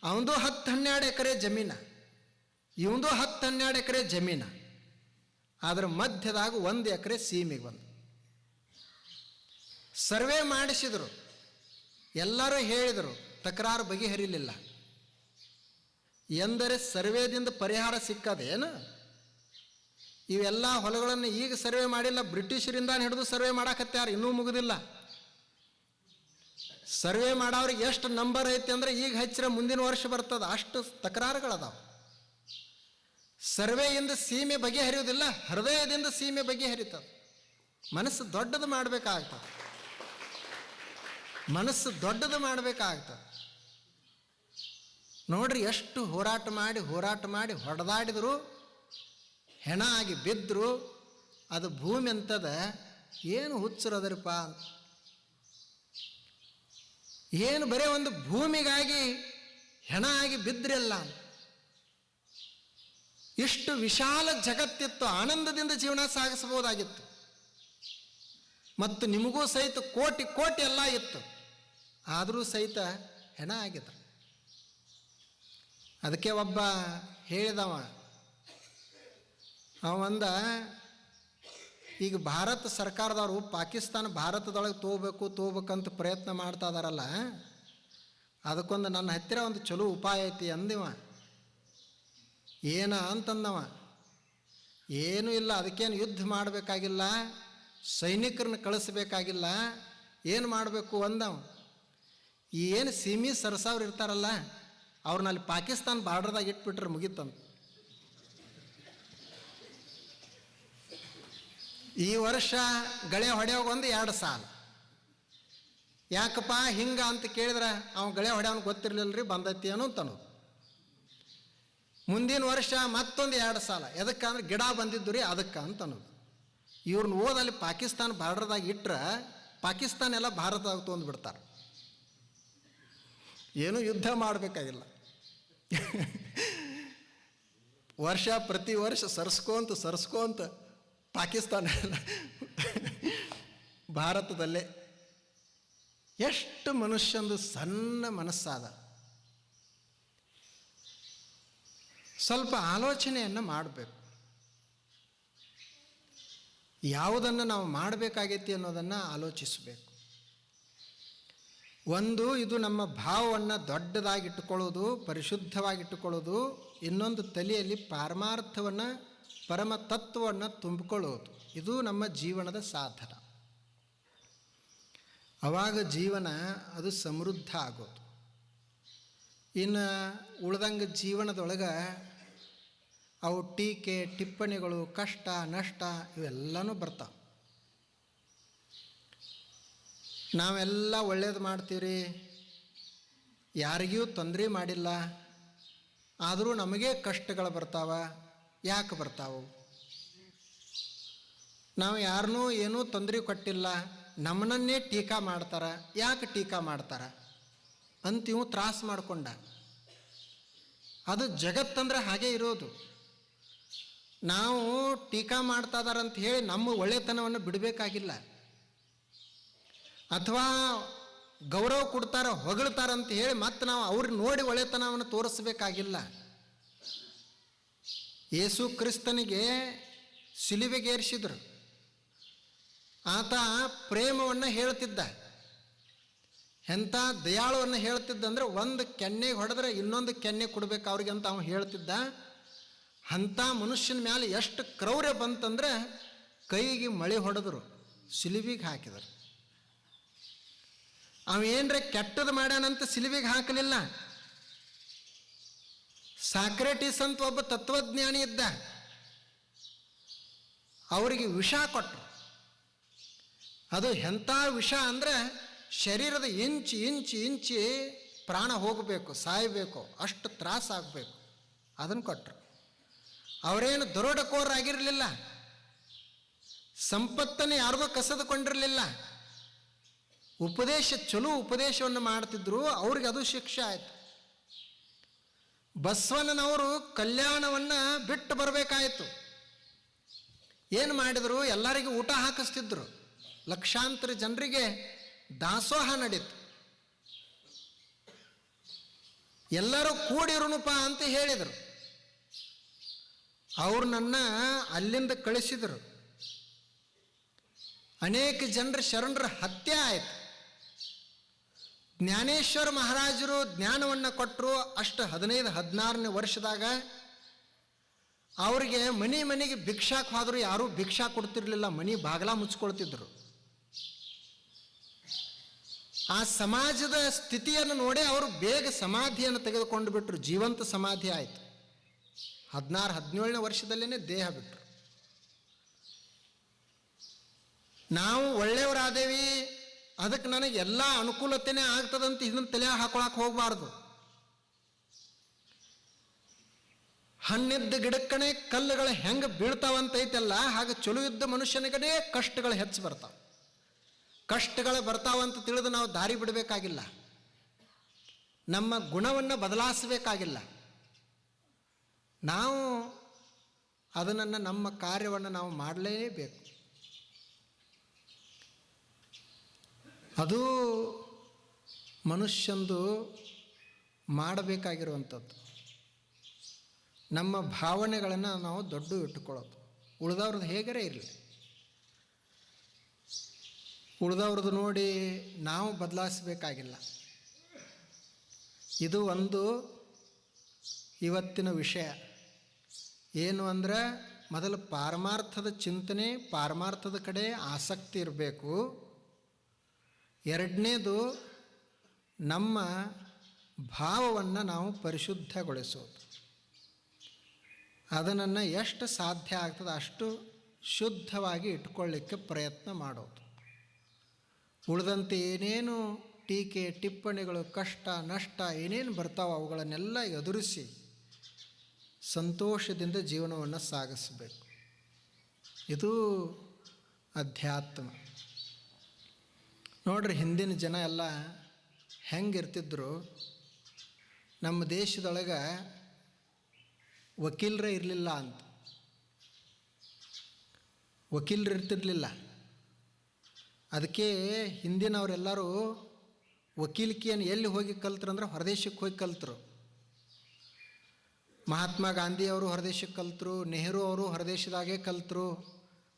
ಅವಂದು 10-12 ಎಕರೆ ಜಮೀನ, ಇವಂದು 10-12 ಎಕರೆ ಜಮೀನ. ಅದರ ಮಧ್ಯದಾಗ 1 ಎಕರೆ ಸೀಮೆಗೆ ಬಂದು ಸರ್ವೆ ಮಾಡಿಸಿದರು. ಎಲ್ಲರೂ ಹೇಳಿದರು, ತಕರಾರು ಬಗೆಹರಿಲಿಲ್ಲ. ಎಂದರೆ ಸರ್ವೇದಿಂದ ಪರಿಹಾರ ಸಿಕ್ಕದೇನು? ಇವೆಲ್ಲ ಹೊಲಗಳನ್ನು ಈಗ ಸರ್ವೆ ಮಾಡಿಲ್ಲ, ಬ್ರಿಟಿಷರಿಂದ ಹಿಡಿದು ಸರ್ವೆ ಮಾಡಾಕತ್ಯಾರ, ಇನ್ನೂ ಮುಗಿದಿಲ್ಲ. ಸರ್ವೆ ಮಾಡೋರಿಗೆ ಎಷ್ಟು ನಂಬರ್ ಐತಿ ಅಂದರೆ ಈಗ ಹಚ್ಚಿರ ಮುಂದಿನ ವರ್ಷ ಬರ್ತದೆ, ಅಷ್ಟು ತಕರಾರುಗಳದಾವ. ಸರ್ವೆಯಿಂದ ಸೀಮೆ ಬಗೆಹರಿಯೋದಿಲ್ಲ, ಹೃದಯದಿಂದ ಸೀಮೆ ಬಗೆಹರಿತದೆ. ಮನಸ್ಸು ದೊಡ್ಡದು ಮಾಡಬೇಕಾಗ್ತದೆ, ಮನಸ್ಸು ದೊಡ್ಡದು ಮಾಡಬೇಕಾಗ್ತದೆ. ನೋಡ್ರಿ, ಎಷ್ಟು ಹೋರಾಟ ಮಾಡಿ ಹೊಡೆದಾಡಿದ್ರು, ಹೆಣ ಆಗಿ ಬಿದ್ದರು. ಅದು ಭೂಮಿ ಅಂತದ, ಏನು ಹುಚ್ಚರದರಪ್ಪ, ಏನು ಬರೀ ಒಂದು ಭೂಮಿಗಾಗಿ ಹೆಣ ಆಗಿ ಬಿದ್ರಲ್ಲ. ಇಷ್ಟು ವಿಶಾಲ ಜಗತ್ತಿತ್ತು, ಆನಂದದಿಂದ ಜೀವನ ಸಾಗಿಸಬಹುದಾಗಿತ್ತು. ಮತ್ತು ನಿಮಗೂ ಸಹಿತ ಕೋಟಿ ಕೋಟಿ ಎಲ್ಲ ಇತ್ತು, ಆದರೂ ಸಹಿತ ಹೆಣ ಆಗಿದ್ರು. ಅದಕ್ಕೆ ಒಬ್ಬ ಹೇಳಿದವ, ಅವಂದ, ಈಗ ಭಾರತ ಸರ್ಕಾರದವರು ಪಾಕಿಸ್ತಾನ ಭಾರತದೊಳಗೆ ತಗೋಬೇಕಂತ ಪ್ರಯತ್ನ ಮಾಡ್ತಾ ಇದಾರಲ್ಲ, ಅದಕ್ಕೊಂದು ನನ್ನ ಹತ್ತಿರ ಒಂದು ಚಲೋ ಉಪಾಯ ಐತಿ ಅಂದಿವ. ಏನ ಅಂತಂದವ, ಏನೂ ಇಲ್ಲ, ಅದಕ್ಕೇನು ಯುದ್ಧ ಮಾಡಬೇಕಾಗಿಲ್ಲ, ಸೈನಿಕರನ್ನ ಕಳಿಸ್ಬೇಕಾಗಿಲ್ಲ, ಏನು ಮಾಡಬೇಕು ಅಂದವ. ಏನು ಸೀಮಿ ಸರಸಾವ್ರು ಇರ್ತಾರಲ್ಲ, ಅವ್ರನ್ನಲ್ಲಿ ಪಾಕಿಸ್ತಾನ ಬಾರ್ಡರ್ದಾಗ ಇಟ್ಬಿಟ್ರೆ ಮುಗೀತಂತ. ಈ ವರ್ಷ ಗಳೆ ಹೊಡೆಯೋಗ 2 ಸಾಲ. ಯಾಕಪ್ಪ ಹಿಂಗ ಅಂತ ಕೇಳಿದ್ರೆ, ಅವ್ನು ಗಳೆ ಹೊಡೆಯೋನು ಗೊತ್ತಿರಲಿಲ್ಲರಿ, ಬಂದೈತಿ ಅನ್ನೋ ಅಂತನೋದು. ಮುಂದಿನ ವರ್ಷ ಮತ್ತೊಂದು 2 ಸಾಲ. ಎದಕ್ಕೆ ಅಂದ್ರೆ ಗಿಡ ಬಂದಿದ್ದು ರೀ ಅದಕ್ಕೆ ಅಂತ ಅನ್ನೋದು. ಇವ್ರನ್ನ ಓದಲ್ಲಿ ಪಾಕಿಸ್ತಾನ ಬಾರ್ಡರ್ದಾಗ ಇಟ್ರೆ ಪಾಕಿಸ್ತಾನ ಎಲ್ಲ ಭಾರತದಾಗ ತೊಂದುಬಿಡ್ತಾರೆ. ಏನೂ ಯುದ್ಧ ಮಾಡಬೇಕಾಗಿಲ್ಲ. ಪ್ರತಿ ವರ್ಷ ಸರಿಸ್ಕೊಂತ ಪಾಕಿಸ್ತಾನ ಭಾರತದಲ್ಲೇ. ಎಷ್ಟು ಮನುಷ್ಯಂದು ಸಣ್ಣ ಮನಸ್ಸಾದ. ಸ್ವಲ್ಪ ಆಲೋಚನೆಯನ್ನು ಮಾಡಬೇಕು. ಯಾವುದನ್ನು ನಾವು ಮಾಡಬೇಕಾಗೈತಿ ಅನ್ನೋದನ್ನು ಆಲೋಚಿಸಬೇಕು. ಒಂದು, ಇದು ನಮ್ಮ ಭಾವವನ್ನು ದೊಡ್ಡದಾಗಿಟ್ಟುಕೊಳ್ಳೋದು, ಪರಿಶುದ್ಧವಾಗಿಟ್ಟುಕೊಳ್ಳೋದು. ಇನ್ನೊಂದು, ತಲೆಯಲ್ಲಿ ಪಾರಮಾರ್ಥವನ್ನು, ಪರಮ ತತ್ವವನ್ನು ತುಂಬಿಕೊಳ್ಳೋದು. ಇದು ನಮ್ಮ ಜೀವನದ ಸಾಧನ. ಆವಾಗ ಜೀವನ ಅದು ಸಮೃದ್ಧ ಆಗೋದು. ಇನ್ನು ಉಳ್ದಂಗೆ ಜೀವನದೊಳಗೆ ಅವು ಟೀಕೆ ಟಿಪ್ಪಣಿಗಳು, ಕಷ್ಟ ನಷ್ಟ ಇವೆಲ್ಲನೂ ಬರ್ತಾವೆ. ನಾವೆಲ್ಲ ಒಳ್ಳೇದು ಮಾಡ್ತೀವಿ, ಯಾರಿಗೂ ತೊಂದರೆ ಮಾಡಿಲ್ಲ, ಆದರೂ ನಮಗೇ ಕಷ್ಟಗಳು ಬರ್ತಾವ. ಯಾಕೆ ಬರ್ತಾವೆ? ನಾವು ಯಾರನ್ನೂ ಏನೂ ತೊಂದರೆ ಕೊಟ್ಟಿಲ್ಲ, ನಮ್ಮನ್ನೇ ಟೀಕಾ ಮಾಡ್ತಾರೆ. ಯಾಕೆ ಟೀಕಾ ಮಾಡ್ತಾರೆ ಅಂತ ಇವು ತ್ರಾಸು ಮಾಡಿಕೊಂಡ. ಅದು ಜಗತ್ತಂದ್ರೆ ಹಾಗೆ ಇರೋದು. ನಾವು ಟೀಕಾ ಮಾಡ್ತಾ ಇದಾರಂತ ಹೇಳಿ ನಮ್ಮ ಒಳ್ಳೆತನವನ್ನು ಬಿಡಬೇಕಾಗಿಲ್ಲ. ಅಥವಾ ಗೌರವ ಕೊಡ್ತಾರೆ, ಹೊಗಳ್ತಾರಂತ ಹೇಳಿ ಮತ್ತೆ ನಾವು ಅವ್ರಿಗೆ ನೋಡಿ ಒಳ್ಳೆತನವನ್ನು ತೋರಿಸ್ಬೇಕಾಗಿಲ್ಲ. ಯೇಸು ಕ್ರಿಸ್ತನಿಗೆ ಸಿಲುಬೆಗೇರಿಸಿದ್ರು. ಆತ ಪ್ರೇಮವನ್ನು ಹೇಳ್ತಿದ್ದ, ಎಂಥ ದಯಾಳುವನ್ನು ಹೇಳ್ತಿದ್ದಂದ್ರೆ, ಒಂದು ಕೆನ್ನೆಗೆ ಹೊಡೆದ್ರೆ ಇನ್ನೊಂದು ಕೆನ್ನೆ ಕೊಡ್ಬೇಕು ಅವ್ರಿಗೆ ಅಂತ ಅವನು ಹೇಳ್ತಿದ್ದ. ಅಂಥ ಮನುಷ್ಯನ ಮೇಲೆ ಎಷ್ಟು ಕ್ರೌರ್ಯ ಬಂತಂದ್ರೆ ಕೈಗೆ ಮಳೆ ಹೊಡೆದ್ರು, ಸಿಲುಬಿಗೆ ಹಾಕಿದರು. ಅವೇನ್ರೆ ಕೆಟ್ಟದ್ದು ಮಾಡ್ಯಾನಂತ ಸಿಲುಬಿಗೆ ಹಾಕಲಿಲ್ಲ. ಸಾಕ್ರೆಟಿಸ್ ಅಂತ ಒಬ್ಬ ತತ್ವಜ್ಞಾನಿ ಇದ್ದ, ಅವರಿಗೆ ವಿಷ ಕೊಟ್ಟರು. ಅದು ಎಂಥ ವಿಷ ಅಂದರೆ ಶರೀರದ ಇಂಚಿ ಪ್ರಾಣ ಹೋಗಬೇಕು, ಸಾಯಬೇಕು, ಅಷ್ಟು ತ್ರಾಸಾಗಬೇಕು. ಅದನ್ನು ಕೊಟ್ಟರು. ಅವರೇನು ದರೋಡೆಕೋರರಾಗಿರಲಿಲ್ಲ, ಸಂಪತ್ತನ್ನು ಯಾರಿಗೂ ಕಸದುಕೊಂಡಿರಲಿಲ್ಲ. ಚಲೋ ಉಪದೇಶವನ್ನು ಮಾಡ್ತಿದ್ರು. ಅವ್ರಿಗೆ ಅದು ಶಿಕ್ಷೆ ಆಯಿತು. ಬಸವಣ್ಣನವರು ಕಲ್ಯಾಣವನ್ನು ಬಿಟ್ಟು ಬರಬೇಕಾಯಿತು. ಏನು ಮಾಡಿದರು? ಎಲ್ಲರಿಗೂ ಊಟ ಹಾಕಿಸ್ತಿದ್ರು. ಲಕ್ಷಾಂತರ ಜನರಿಗೆ ದಾಸೋಹ ನಡೀತು. ಎಲ್ಲರೂ ಕೂಡಿರುಣಪ್ಪ ಅಂತ ಹೇಳಿದರು. ಅವ್ರು ನನ್ನ ಅಲ್ಲಿಂದ ಕಳಿಸಿದರು. ಅನೇಕ ಜನರ ಶರಣರ ಹತ್ಯೆ ಆಯಿತು. ಜ್ಞಾನೇಶ್ವರ ಮಹಾರಾಜರು ಜ್ಞಾನವನ್ನು ಕೊಟ್ಟರು. ಅಷ್ಟು 15-16ನೇ ವರ್ಷದಾಗ ಅವರಿಗೆ ಮನೆಗೆ ಭಿಕ್ಷಾಕ್ ಹೋದ್ರು. ಯಾರೂ ಭಿಕ್ಷಾ ಕೊಡ್ತಿರ್ಲಿಲ್ಲ, ಮನೆ ಬಾಗಿಲ ಮುಚ್ಕೊಳ್ತಿದ್ರು. ಆ ಸಮಾಜದ ಸ್ಥಿತಿಯನ್ನು ನೋಡಿ ಅವರು ಬೇಗ ಸಮಾಧಿಯನ್ನು ತೆಗೆದುಕೊಂಡು ಬಿಟ್ಟರು. ಜೀವಂತ ಸಮಾಧಿ ಆಯಿತು. 16-17ನೇ ವರ್ಷದಲ್ಲೇ ದೇಹ ಬಿಟ್ಟರು. ನಾವು ಒಳ್ಳೆಯವರಾದೇವಿ, ಅದಕ್ಕೆ ನನಗೆ ಎಲ್ಲ ಅನುಕೂಲತೆನೇ ಆಗ್ತದಂತ ಇದನ್ನು ತಲೆ ಹಾಕೊಳಕ್ಕೆ ಹೋಗಬಾರ್ದು. ಹಣ್ಣಿದ್ದ ಗಿಡಕ್ಕನೇ ಕಲ್ಲುಗಳು ಹೆಂಗೆ ಬೀಳ್ತಾವಂತೈತಲ್ಲ, ಹಾಗೆ ಚಲೋ ಇದ್ದ ಮನುಷ್ಯನಿಗನೇ ಕಷ್ಟಗಳು ಹೆಚ್ಚು ಬರ್ತಾವೆ. ಕಷ್ಟಗಳು ಬರ್ತಾವಂತ ತಿಳಿದು ನಾವು ದಾರಿ ಬಿಡಬೇಕಾಗಿಲ್ಲ. ನಮ್ಮ ಗುಣವನ್ನು ಬದಲಾಯಿಸಬೇಕಾಗಿಲ್ಲ. ನಾವು ಅದನ್ನು, ನಮ್ಮ ಕಾರ್ಯವನ್ನು ನಾವು ಮಾಡಲೇಬೇಕು. ಅದು ಮನುಷ್ಯಂದು ಮಾಡಬೇಕಾಗಿರುವಂಥದ್ದು. ನಮ್ಮ ಭಾವನೆಗಳನ್ನು ನಾವು ದೊಡ್ಡ ಇಟ್ಟುಕೊಳ್ಳೋದು. ಉಳಿದವ್ರದ್ದು ಹೇಗರೇ ಇರಲಿ, ಉಳಿದವ್ರದ್ದು ನೋಡಿ ನಾವು ಬದಲಾಯಿಸಬೇಕಾಗಿಲ್ಲ. ಇದು ಒಂದು ಇವತ್ತಿನ ವಿಷಯ. ಏನು ಅಂದರೆ, ಮೊದಲು ಪಾರಮಾರ್ಥದ ಚಿಂತನೆ, ಪಾರಮಾರ್ಥದ ಕಡೆ ಆಸಕ್ತಿ ಇರಬೇಕು. ಎರಡನೇದು, ನಮ್ಮ ಭಾವವನ್ನು ನಾವು ಪರಿಶುದ್ಧಗೊಳಿಸೋದು. ಅದನ್ನು ಎಷ್ಟು ಸಾಧ್ಯ ಆಗ್ತದೆ ಅಷ್ಟು ಶುದ್ಧವಾಗಿ ಇಟ್ಕೊಳ್ಳಿಕ್ಕೆ ಪ್ರಯತ್ನ ಮಾಡೋದು. ಉಳಿದಂತೆ ಏನೇನು ಟೀಕೆ ಟಿಪ್ಪಣಿಗಳು, ಕಷ್ಟ ನಷ್ಟ ಏನೇನು ಬರ್ತಾವೆ ಅವುಗಳನ್ನೆಲ್ಲ ಎದುರಿಸಿ ಸಂತೋಷದಿಂದ ಜೀವನವನ್ನು ಸಾಗಿಸಬೇಕು. ಇದು ಅಧ್ಯಾತ್ಮ. ನೋಡ್ರಿ, ಹಿಂದಿನ ಜನ ಎಲ್ಲ ಹೆಂಗಿರ್ತಿದ್ರು. ನಮ್ಮ ದೇಶದೊಳಗೆ ವಕೀಲರೇ ಇರಲಿಲ್ಲ ಅಂತ. ವಕೀಲರು ಇರ್ತಿರ್ಲಿಲ್ಲ. ಅದಕ್ಕೆ ಹಿಂದಿನವರೆಲ್ಲರೂ ವಕೀಲಿಕೆಯನ್ನು ಎಲ್ಲಿ ಹೋಗಿ ಕಲ್ತರು ಅಂದ್ರೆ ಹೊರದೇಶಕ್ಕೆ ಹೋಗಿ ಕಲ್ತರು. ಮಹಾತ್ಮ ಗಾಂಧಿಯವರು ಹೊರದೇಶಕ್ಕೆ ಕಲ್ತರು, ನೆಹರು ಅವರು ಹೊರದೇಶದಾಗೆ ಕಲ್ತರು,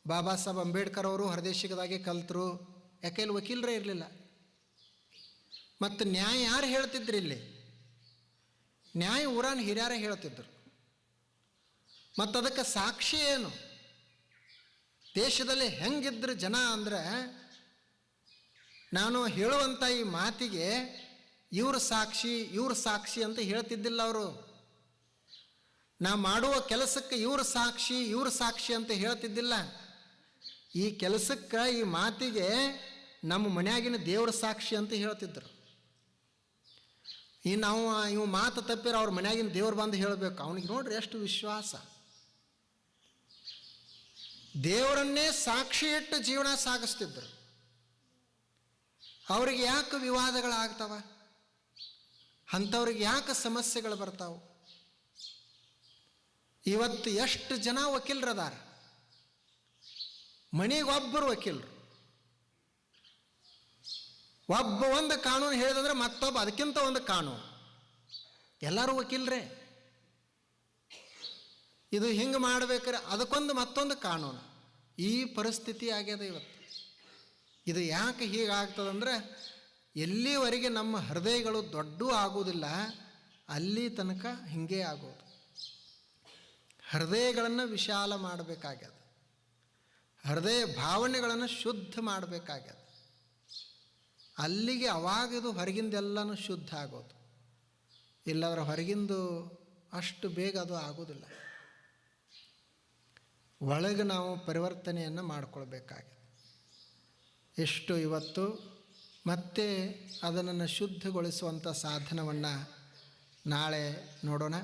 ಬಾಬಾ ಸಾಹೇಬ್ ಅಂಬೇಡ್ಕರ್ ಅವರು ಹೊರದೇಶದಾಗೆ ಕಲ್ತರು. ಯಾಕೆ ಇಲ್ಲಿ ವಕೀಲರೇ ಇರಲಿಲ್ಲ. ಮತ್ತು ನ್ಯಾಯ ಯಾರು ಹೇಳ್ತಿದ್ರು? ಇಲ್ಲಿ ನ್ಯಾಯ ಊರಾನ ಹಿರಿಯರೇ ಹೇಳ್ತಿದ್ರು. ಮತ್ತು ಅದಕ್ಕೆ ಸಾಕ್ಷಿ ಏನು? ದೇಶದಲ್ಲಿ ಹೆಂಗಿದ್ರು ಜನ ಅಂದರೆ, ನಾನು ಹೇಳುವಂಥ ಈ ಮಾತಿಗೆ ಇವ್ರ ಸಾಕ್ಷಿ ಅಂತ ಹೇಳ್ತಿದ್ದಿಲ್ಲ ಅವರು. ನಾ ಮಾಡುವ ಕೆಲಸಕ್ಕೆ ಇವ್ರ ಸಾಕ್ಷಿ ಅಂತ ಹೇಳ್ತಿದ್ದಿಲ್ಲ. ಈ ಕೆಲಸಕ್ಕೆ, ಈ ಮಾತಿಗೆ ನಮ್ಮ ಮನೆಯಾಗಿನ ದೇವ್ರ ಸಾಕ್ಷಿ ಅಂತ ಹೇಳ್ತಿದ್ರು. ಈ ನಾವು ಇವು ಮಾತು ತಪ್ಪಿರ ಅವ್ರ ಮನೆಯಾಗಿನ ದೇವ್ರು ಬಂದು ಹೇಳಬೇಕು. ಅವನಿಗೆ ನೋಡ್ರಿ ಎಷ್ಟು ವಿಶ್ವಾಸ. ದೇವರನ್ನೇ ಸಾಕ್ಷಿ ಇಟ್ಟು ಜೀವನ ಸಾಗಿಸ್ತಿದ್ರು. ಅವ್ರಿಗೆ ಯಾಕೆ ವಿವಾದಗಳಾಗ್ತವ? ಅಂಥವ್ರಿಗೆ ಯಾಕೆ ಸಮಸ್ಯೆಗಳು ಬರ್ತಾವೆ? ಇವತ್ತು ಎಷ್ಟು ಜನ ವಕೀಲರದಾರ? ಮನೆಗೊಬ್ಬರು ವಕೀಲರು. ಒಬ್ಬ ಒಂದು ಕಾನೂನು ಹೇಳಿದಂದ್ರೆ ಮತ್ತೊಬ್ಬ ಅದಕ್ಕಿಂತ ಒಂದು ಕಾನೂನು. ಎಲ್ಲರೂ ವಕೀಲರೇ. ಇದು ಹಿಂಗೆ ಮಾಡ್ಬೇಕಾರೆ ಅದಕ್ಕೊಂದು ಮತ್ತೊಂದು ಕಾನೂನು. ಈ ಪರಿಸ್ಥಿತಿ ಆಗ್ಯದ ಇವತ್ತು. ಇದು ಯಾಕೆ ಹೀಗಾಗ್ತದಂದ್ರೆ, ಎಲ್ಲಿವರೆಗೆ ನಮ್ಮ ಹೃದಯಗಳು ದೊಡ್ಡ ಆಗೋದಿಲ್ಲ ಅಲ್ಲಿ ತನಕ ಹಿಂಗೆ ಆಗೋದು. ಹೃದಯಗಳನ್ನು ವಿಶಾಲ ಮಾಡಬೇಕಾಗ್ಯದ. ಹೃದಯ ಭಾವನೆಗಳನ್ನು ಶುದ್ಧ ಮಾಡಬೇಕಾಗ್ಯದ. ಅಲ್ಲಿಗೆ ಅವಾಗಿದು ಹೊರಗಿಂದೆಲ್ಲನೂ ಶುದ್ಧ ಆಗೋದು. ಇಲ್ಲದ್ರೆ ಹೊರಗಿಂದು ಅಷ್ಟು ಬೇಗ ಅದು ಆಗೋದಿಲ್ಲ. ಒಳಗೆ ನಾವು ಪರಿವರ್ತನೆಯನ್ನು ಮಾಡಿಕೊಳ್ಬೇಕಾಗಿದೆ. ಎಷ್ಟು ಇವತ್ತು ಮತ್ತೆ ಅದನ್ನು ಶುದ್ಧಗೊಳಿಸುವಂಥ ಸಾಧನವನ್ನು ನಾಳೆ ನೋಡೋಣ.